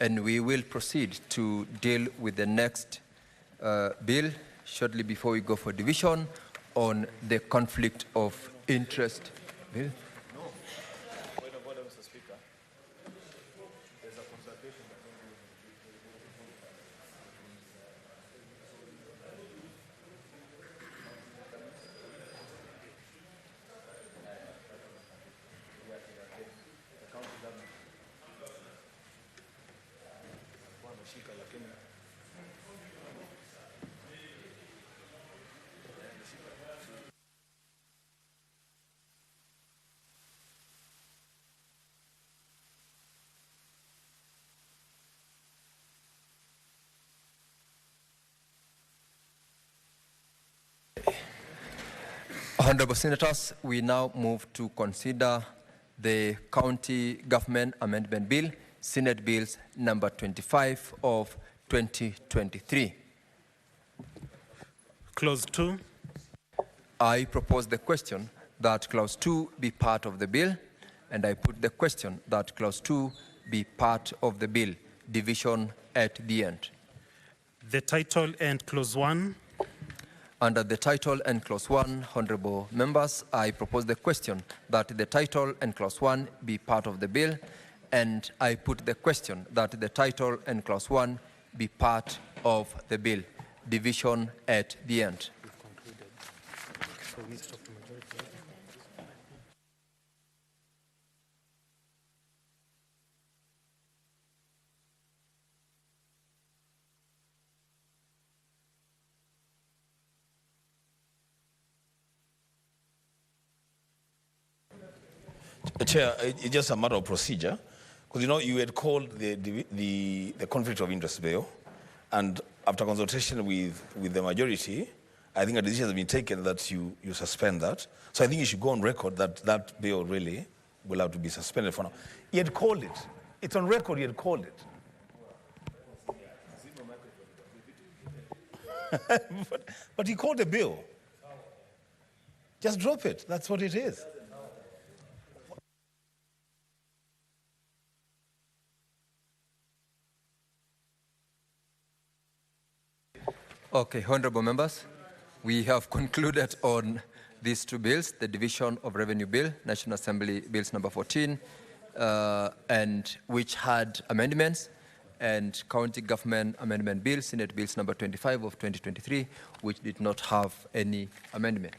and we will proceed to deal with the next bill shortly before we go for division on the conflict of interest bill. Honorable Senators, we now move to consider the County Government Amendment Bill, Senate Bills number 25 of 2023. Clause 2. I propose the question that clause 2 be part of the bill, and I put the question that clause 2 be part of the bill. Division at the end. The title and clause 1. Under the title and clause 1, honorable members, I propose the question that the title and clause 1 be part of the bill, and I put the question that the title and clause 1 be part of the bill. Division at the end. Chair, it's just a matter of procedure. Because, you know, you had called the conflict of interest bill, and after consultation with the majority, I think a decision has been taken that you suspend that. So I think you should go on record that that bill really will have to be suspended for now. He had called it. It's on record, he had called it. but he called a bill. Just drop it. That's what it is. Okay, honorable members, we have concluded on these two bills, the Division of Revenue Bill, National Assembly Bills number 14, and which had amendments, and County Government Amendment Bill, Senate Bills number 25 of 2023, which did not have any amendment.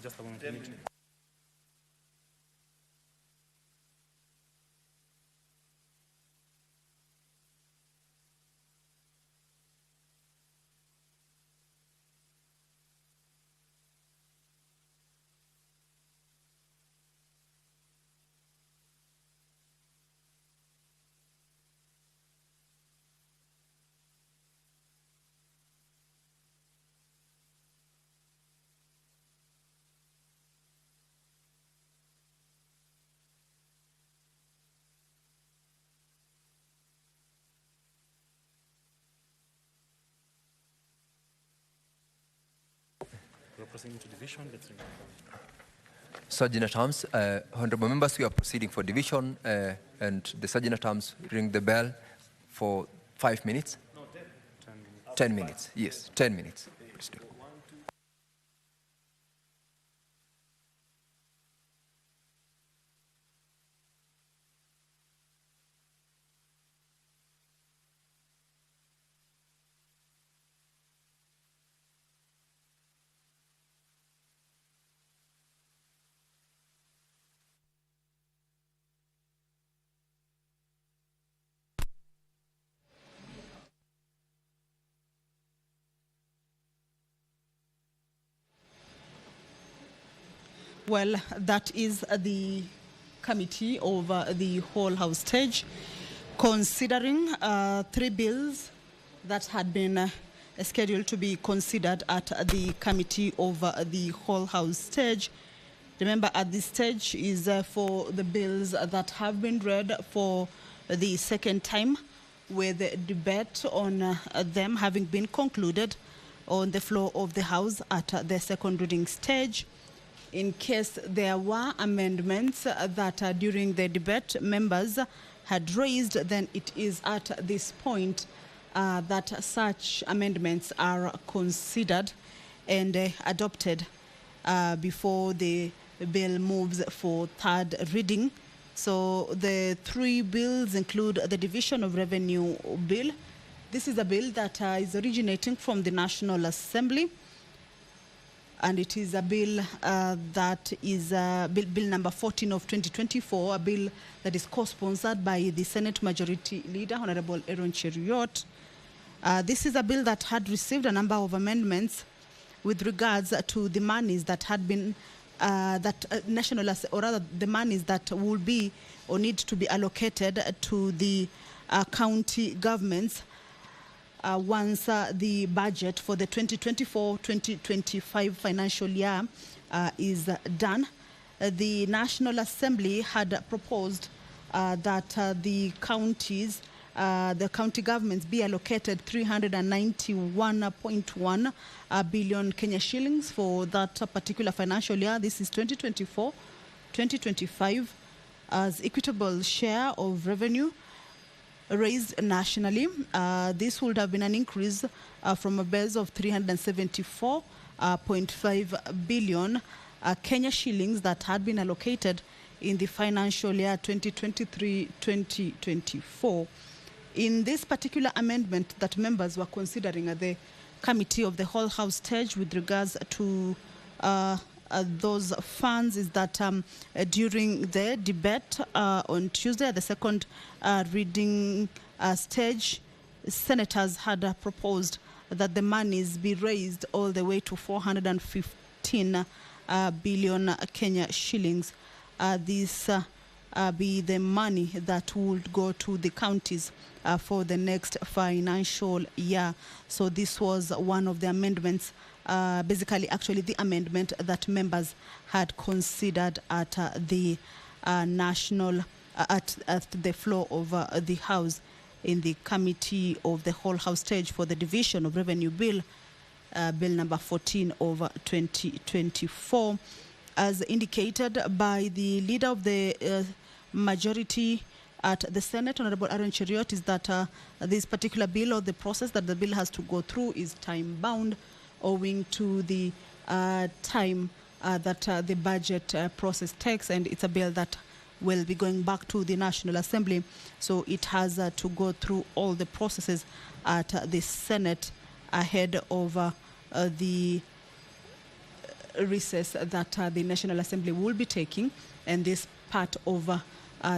Just a moment. We're proceeding to division. Let's remove. Sergeant at Arms, honorable members, we are proceeding for division, and the Sergeant at Arms ring the bell for 5 minutes. No, 10 minutes. 10 minutes, yes, 10 minutes. Please do. Well, that is the committee over the whole house stage, considering 3 bills that had been scheduled to be considered at the committee over the whole house stage. Remember, at this stage is for the bills that have been read for the second time, with the debate on them having been concluded on the floor of the House at the second reading stage. In case there were amendments that during the debate members had raised, then it is at this point that such amendments are considered and adopted before the bill moves for third reading. So the 3 bills include the Division of Revenue Bill. This is a bill that is originating from the National Assembly, and it is a bill that is bill number 14 of 2024, a bill that is co-sponsored by the Senate Majority Leader, Honorable Aaron Cheruiyot. This is a bill that had received a number of amendments with regards to the monies that had been, the monies that will be or need to be allocated to the county governments once the budget for the 2024-2025 financial year is done. The National Assembly had proposed that the county governments be allocated 391.1 billion Kenya shillings for that particular financial year. This is 2024-2025 as equitable share of revenue raised nationally. This would have been an increase from a base of 374.5 billion Kenya shillings that had been allocated in the financial year 2023-2024. In this particular amendment that members were considering at the committee of the whole house stage with regards to those funds, is that during the debate on Tuesday, the second reading stage, senators had proposed that the monies be raised all the way to 415 billion Kenya shillings. This be the money that would go to the counties for the next financial year. So this was one of the amendments, actually the amendment that members had considered at the national, at the floor of the House in the Committee of the Whole House stage for the Division of Revenue Bill, Bill number 14 of 2024. As indicated by the leader of the majority at the Senate, Honorable Aaron Cheriot, is that this particular bill, or the process that the bill has to go through, is time-bound, owing to the time that the budget process takes, and it's a bill that will be going back to the National Assembly, so it has to go through all the processes at the Senate ahead of the recess that the National Assembly will be taking, and this part of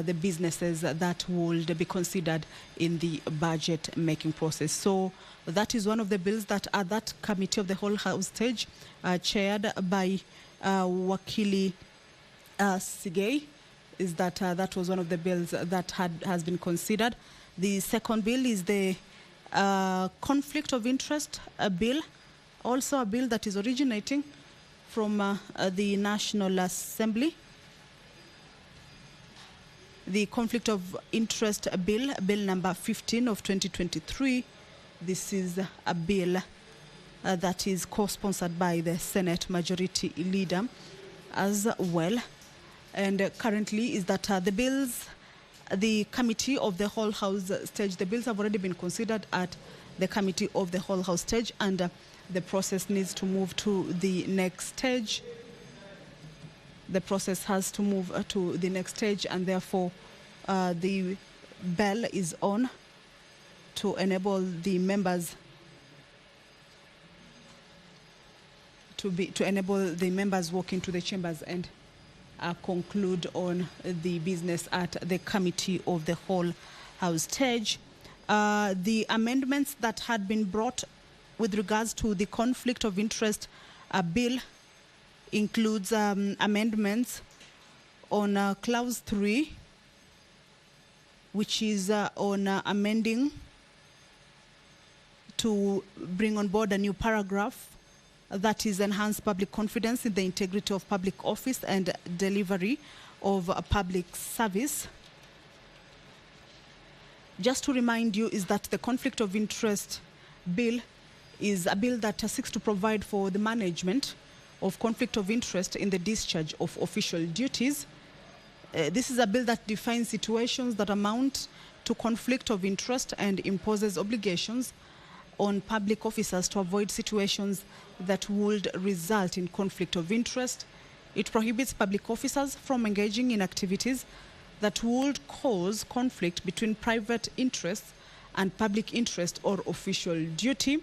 the businesses that would be considered in the budget making process. So that is one of the bills that at that Committee of the Whole House stage, chaired by Wakili Sigei, is that that was one of the bills that has been considered. The second bill is the conflict of interest bill, also a bill that is originating from the National Assembly. The conflict of interest bill, bill number 15 of 2023. This is a bill that is co-sponsored by the Senate Majority Leader as well. And currently is that the bills, the Committee of the Whole House stage, the bills have already been considered at the Committee of the Whole House stage, and the process needs to move to the next stage. The process has to move to the next stage, and therefore the bell is on to enable the members to enable the members walk into the chambers and conclude on the business at the Committee of the Whole House stage. The amendments that had been brought with regards to the conflict of interest bill includes amendments on clause 3, which is on amending to bring on board a new paragraph that is enhanced public confidence in the integrity of public office and delivery of public service. Just to remind you is that the conflict of interest bill is a bill that seeks to provide for the management of conflict of interest in the discharge of official duties. This is a bill that defines situations that amount to conflict of interest and imposes obligations on public officers to avoid situations that would result in conflict of interest. It prohibits public officers from engaging in activities that would cause conflict between private interests and public interest or official duty.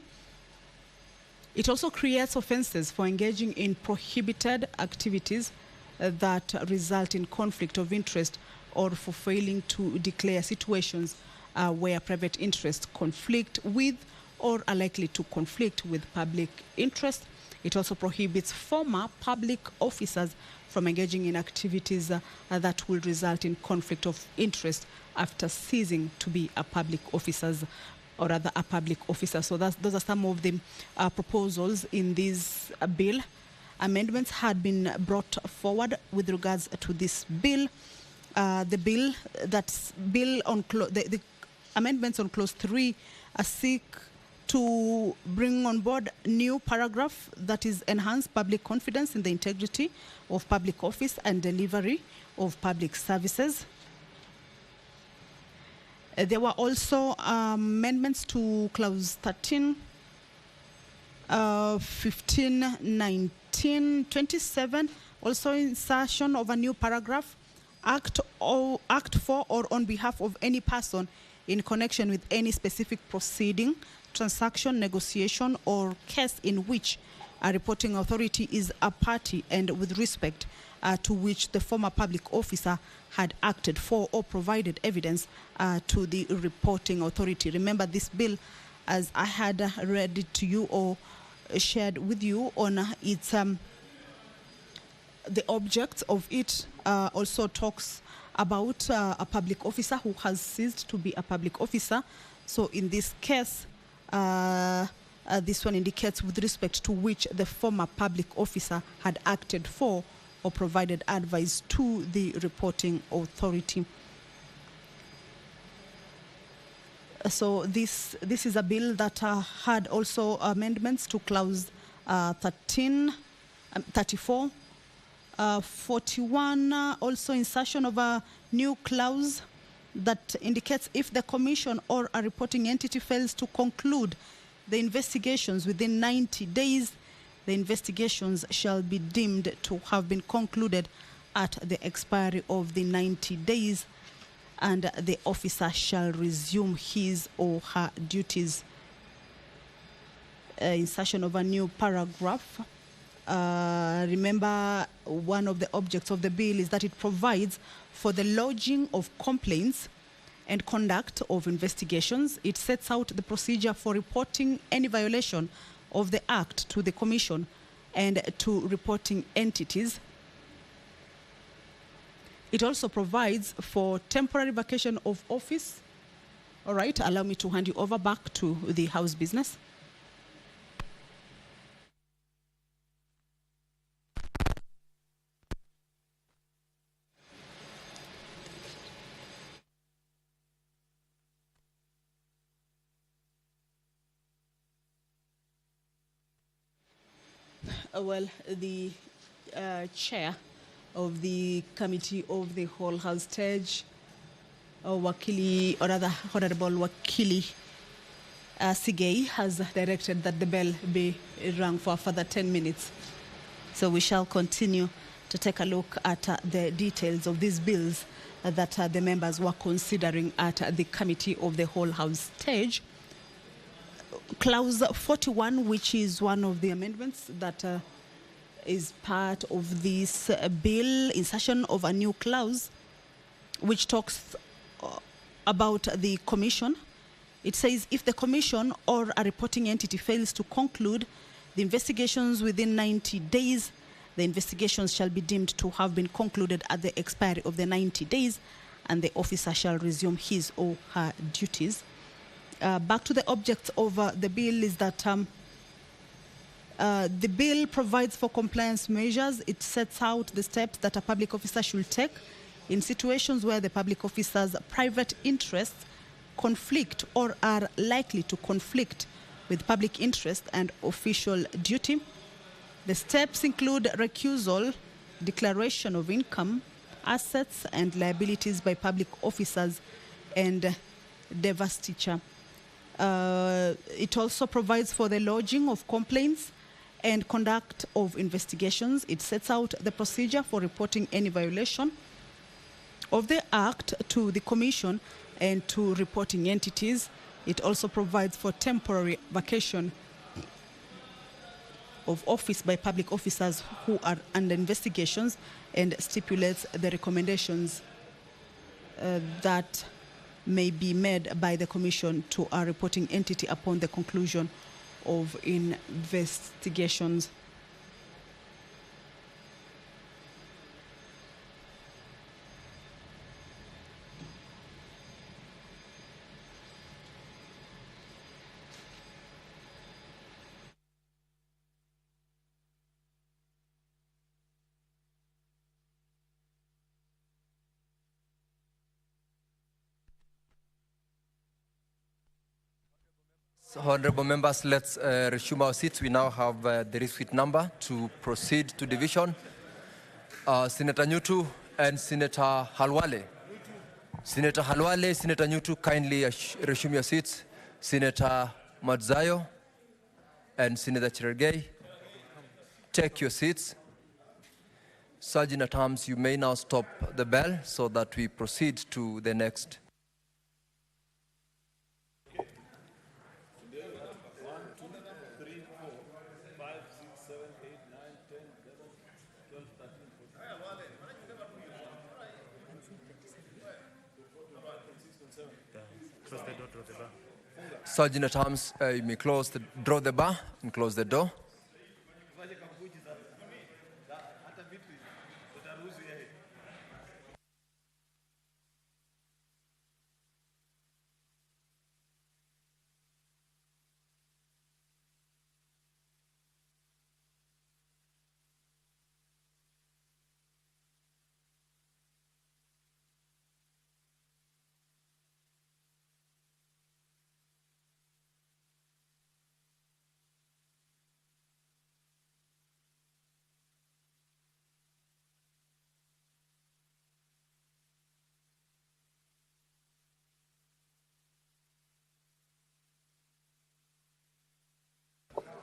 It also creates offenses for engaging in prohibited activities that result in conflict of interest, or for failing to declare situations where private interests conflict with or are likely to conflict with public interest. It also prohibits former public officers from engaging in activities that will result in conflict of interest after ceasing to be a public officers, or rather a public officer. So those are some of the proposals in this bill. Amendments had been brought forward with regards to this bill. The amendments on clause 3 seek to bring on board new paragraph that is enhanced public confidence in the integrity of public office and delivery of public services. There were also amendments to clause 13, 15, 19, 27, also insertion of a new paragraph, act for or on behalf of any person in connection with any specific proceeding, transaction, negotiation, or case in which a reporting authority is a party and with respect to which the former public officer had acted for or provided evidence to the reporting authority. Remember, this bill as I had read it to you or shared with you on its the object of it also talks about a public officer who has ceased to be a public officer. So in this case, this one indicates with respect to which the former public officer had acted for or provided advice to the reporting authority. So this is a bill that had also amendments to clause 34, 41, also insertion of a new clause that indicates if the commission or a reporting entity fails to conclude the investigations within 90 days, the investigations shall be deemed to have been concluded at the expiry of the 90 days, and the officer shall resume his or her duties. Insertion of a new paragraph. Remember, one of the objects of the bill is that it provides for the lodging of complaints and conduct of investigations. It sets out the procedure for reporting any violation of the Act to the Commission and to reporting entities. It also provides for temporary vacation of office. All right, allow me to hand you over back to the House business. Well, the chair of the Committee of the Whole House Stage, Wakili, or rather Honorable Wakili Sigei, has directed that the bell be rung for a further 10 minutes. So we shall continue to take a look at the details of these bills that the members were considering at the Committee of the Whole House Stage. Clause 41, which is one of the amendments that is part of this bill, insertion of a new clause, which talks about the commission. It says if the commission or a reporting entity fails to conclude the investigations within 90 days, the investigations shall be deemed to have been concluded at the expiry of the 90 days, and the officer shall resume his or her duties. Back to the object of the bill is that the bill provides for compliance measures. It sets out the steps that a public officer should take in situations where the public officer's private interests conflict or are likely to conflict with public interest and official duty. The steps include recusal, declaration of income, assets and liabilities by public officers, and divestiture. It also provides for the lodging of complaints and conduct of investigations. It sets out the procedure for reporting any violation of the Act to the Commission and to reporting entities. It also provides for temporary vacation of office by public officers who are under investigations, and stipulates the recommendations that may be made by the Commission to a reporting entity upon the conclusion of investigations. Honorable members, let's resume our seats. We now have the receipt number to proceed to division. Senator Nyutu and Senator Halwale. Senator Halwale, Senator Nyutu, kindly resume your seats. Senator Madzayo and Senator Cherargei, take your seats. Sergeant at Arms, you may now stop the bell so that we proceed to the next. Close the door to the bar. Sergeant at Arms, you may draw the bar and close the door.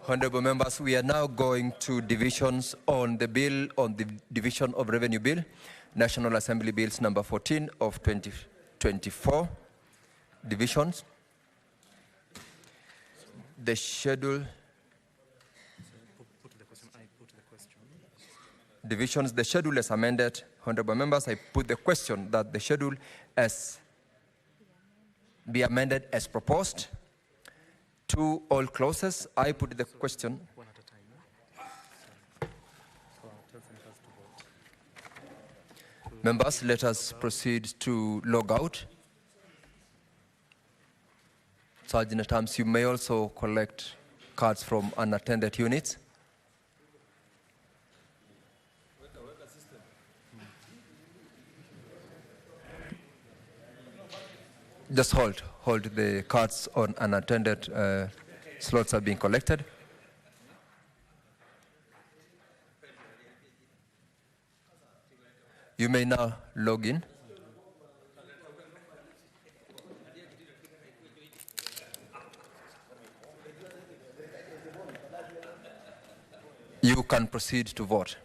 Honorable members, we are now going to divisions on the bill, on the Division of Revenue Bill, National Assembly Bills number 14 of 2024. Divisions. The schedule. Divisions, the schedule is amended. Honorable members, I put the question that the schedule be amended as proposed. To all clauses, I put the question. Members, let us proceed to log out. Sergeant at Arms, you may also collect cards from unattended units. Just hold the cards on unattended slots are being collected. You may now log in. You can proceed to vote.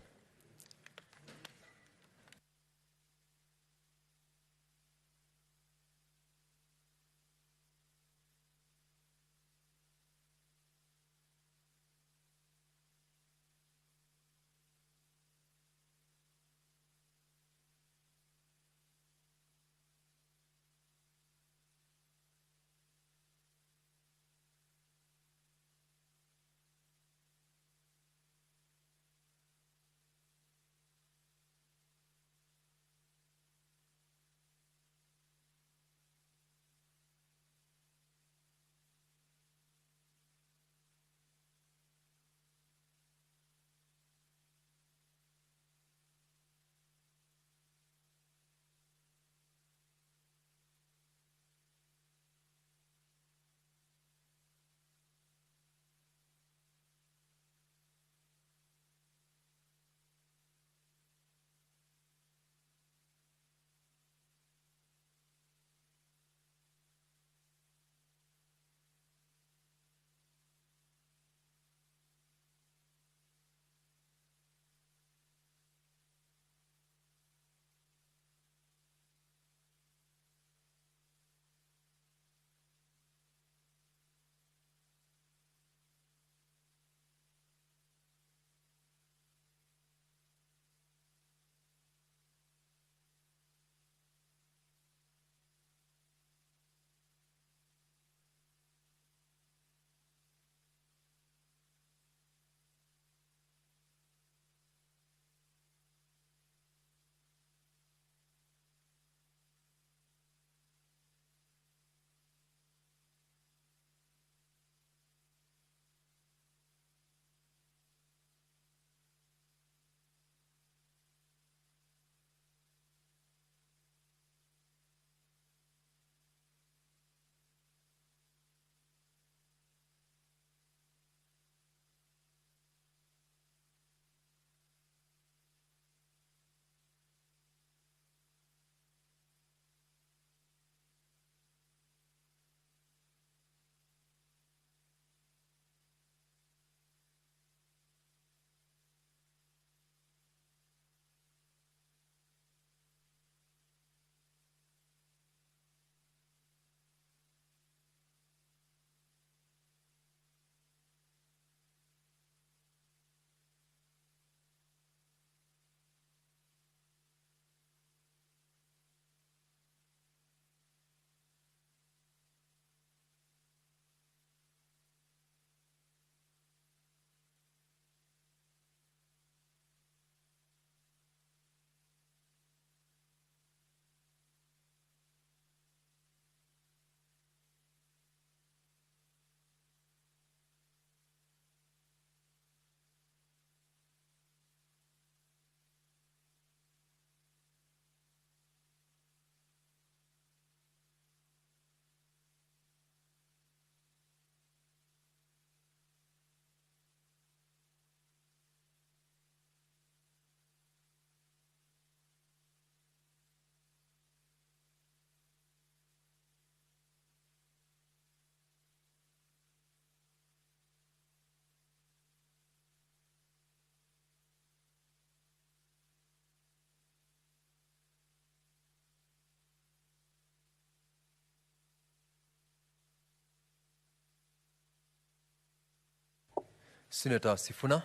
Senator Sifuna,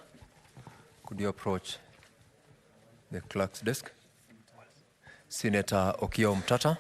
could you approach the clerk's desk? Senator Okiya Omtata.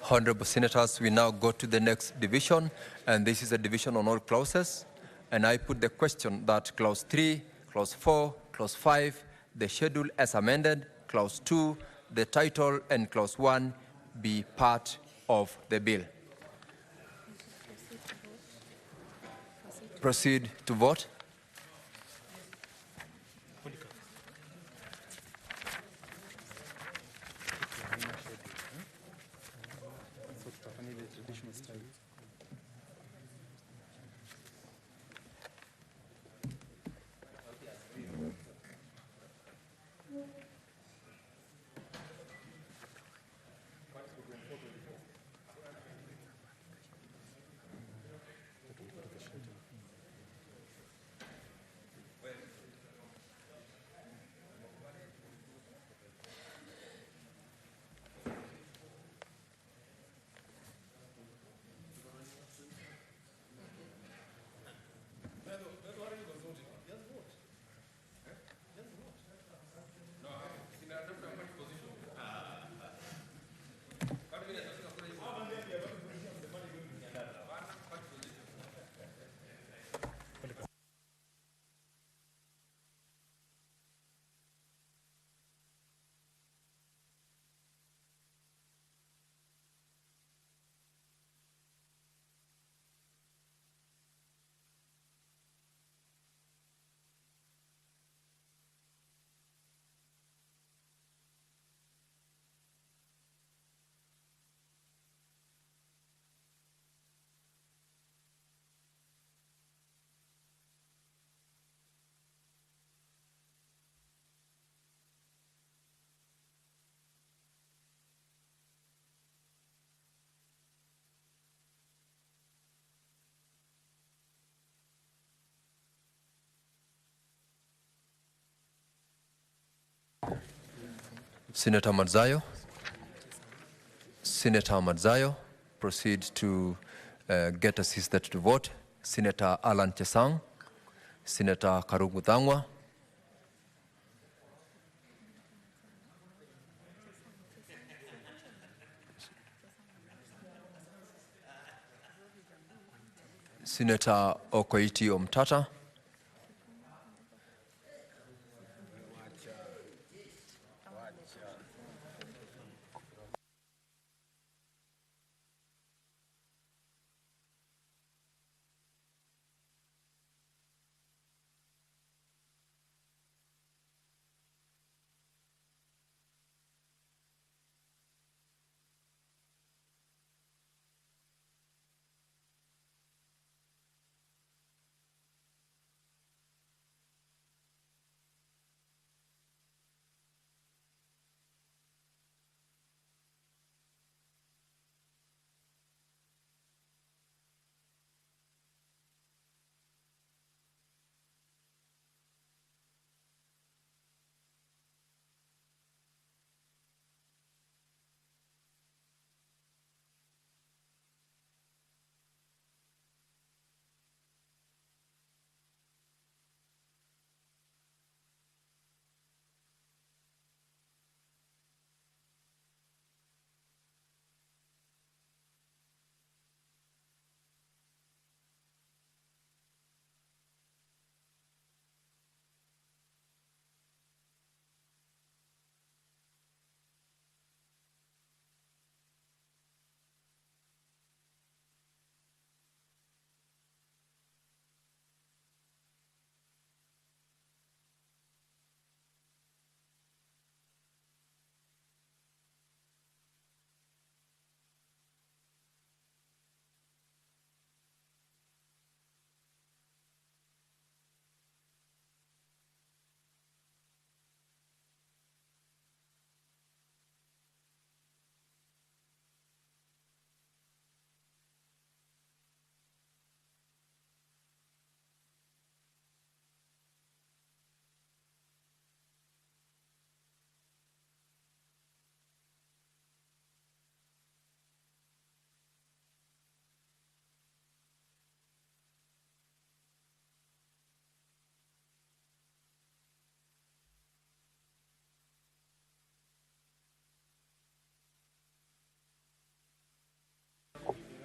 Honorable Senators, we now go to the next division, and this is a division on all clauses. And I put the question that Clause 3, Clause 4, Clause 5, the schedule as amended, Clause 2, the title, and Clause 1 be part of the bill. Proceed to vote. Senator Madzayo. Senator Madzayo, proceed to get assisted to vote. Senator Alan Chesang. Senator Karugu Thangwa. Senator Okoiti Omtata.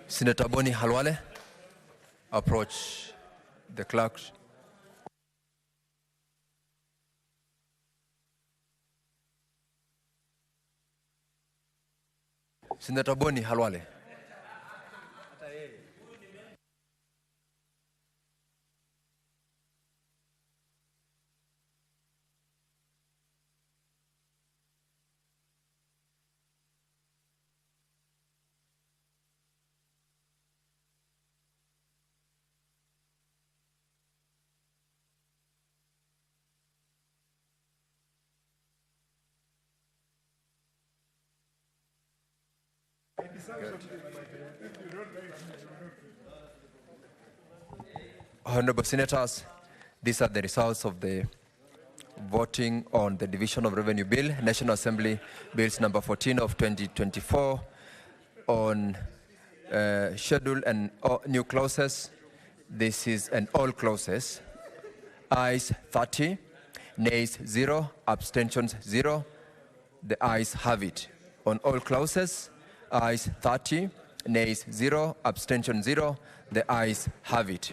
Senator Boni Halwale, approach the clerk. Senator Boni Halwale. Honorable Senators, these are the results of the voting on the Division of Revenue Bill, National Assembly Bills number 14 of 2024 on schedule and new clauses. This is an all clauses. Ayes 30, nays 0, abstentions 0. The ayes have it. On all clauses, ayes 30, nays 0, abstention 0. The ayes have it.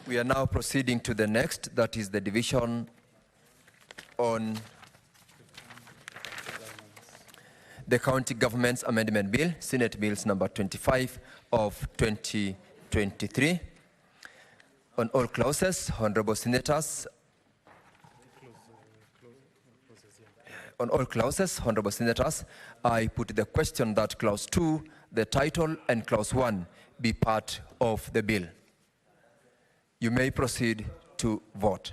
We are now proceeding to the next, that is the division on the County Government's Amendment Bill, Senate Bills number 25 of 2023. On all clauses, Honorable Senators, on all clauses, Honorable Senators, I put the question that Clause 2, the title, and Clause 1 be part of the bill. You may proceed to vote.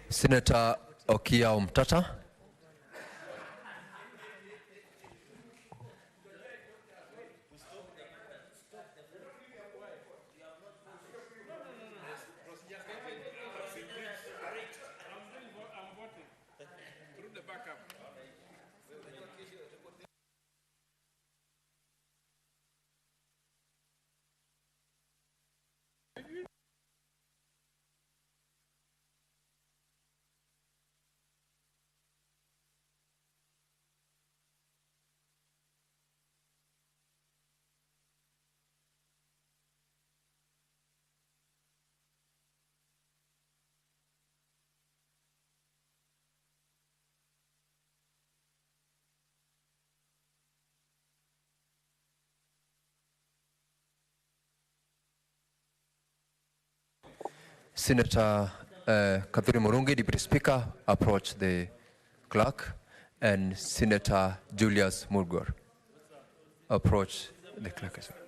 Senator Okia Omtata. Senator Kathuri Murungi, Deputy Speaker, approach the clerk, and Senator Julius Murgor approach the clerk as well.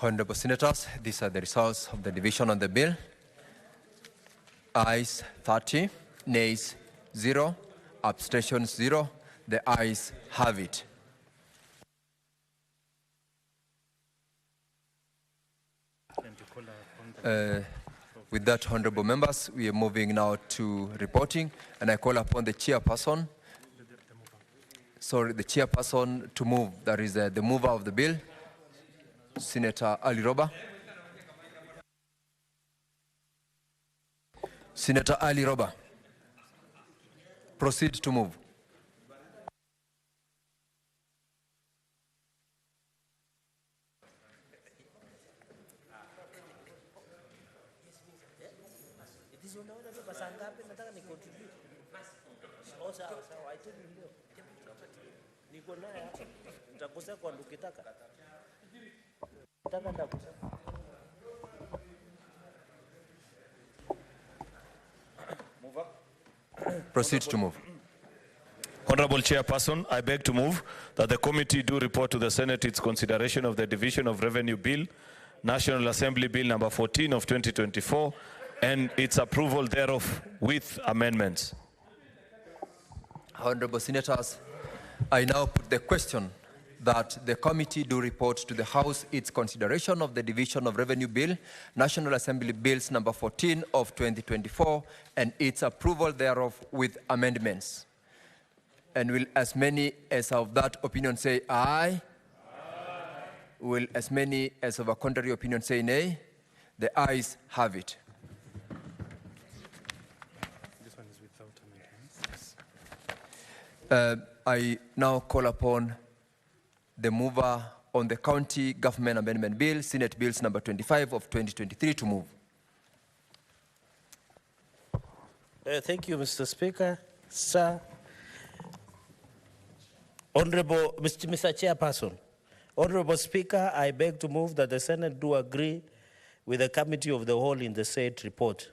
Honorable Senators, these are the results of the division on the bill. Ayes 30, nays 0, abstentions 0. The ayes have it. With that, honorable members, we are moving now to reporting, and I call upon the chairperson, the chairperson to move. That is the mover of the bill, Senator Ali Roba. Senator Ali Roba, proceed to move. Proceed to move. Honorable Chairperson, I beg to move that the committee do report to the Senate its consideration of the Division of Revenue Bill, National Assembly Bill number 14 of 2024, and its approval thereof with amendments. Honorable Senators, I now put the question that the committee do report to the House its consideration of the Division of Revenue Bill, National Assembly Bills number 14 of 2024, and its approval thereof with amendments. And will as many as of that opinion say aye? Aye. Will as many as of a contrary opinion say nay? The ayes have it. This one is without amendments. I now call upon the mover on the County Government Amendment Bill, Senate Bills number 25 of 2023 to move. Thank you, Mr. Speaker. Sir, Honorable Mr. Chairperson, Honorable Speaker, I beg to move that the Senate do agree with the Committee of the Whole in the said report.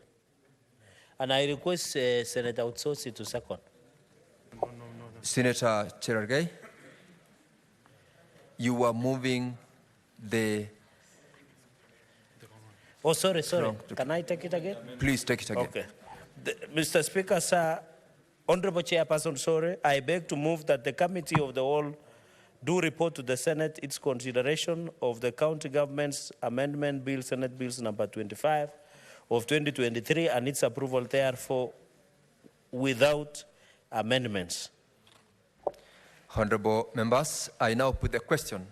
And I request Senator Utsosi to second. Senator Cherargei, you are moving the... Oh, sorry. Can I take it again? Please take it again. Okay. Mr. Speaker, sir, Honorable Chairperson, sorry, I beg to move that the Committee of the Whole do report to the Senate its consideration of the County Government's Amendment Bill, Senate Bills number 25 of 2023, and its approval therefore without amendments. Honorable members, I now put the question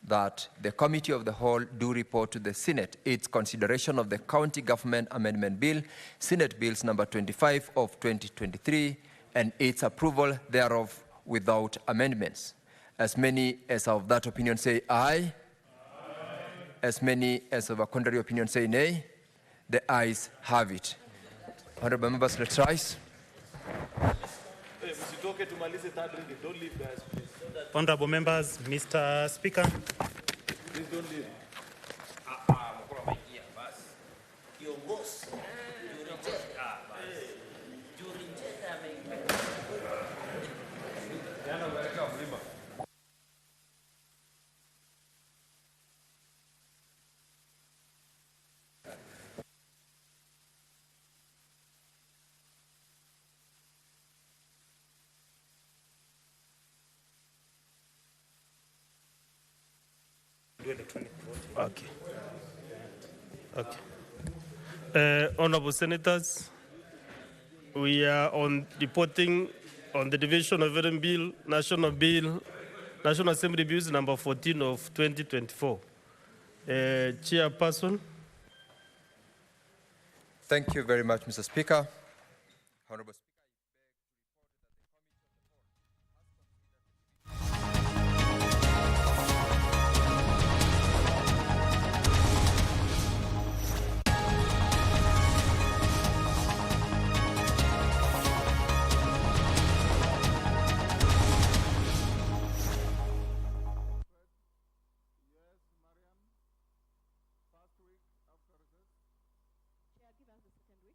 that the Committee of the Whole do report to the Senate its consideration of the County Government Amendment Bill, Senate Bills number 25 of 2023, and its approval thereof without amendments. As many as of that opinion say aye. Aye. As many as of a contrary opinion say nay. The ayes have it. Honorable members, let's rise. Honorable members, Mr. Speaker. Please don't leave. Okay. Honorable Senators, we are on reporting on the Division of Revenue Bill, National Assembly Bills number 14 of 2024. Chairperson. Thank you very much, Mr. Speaker. Honorable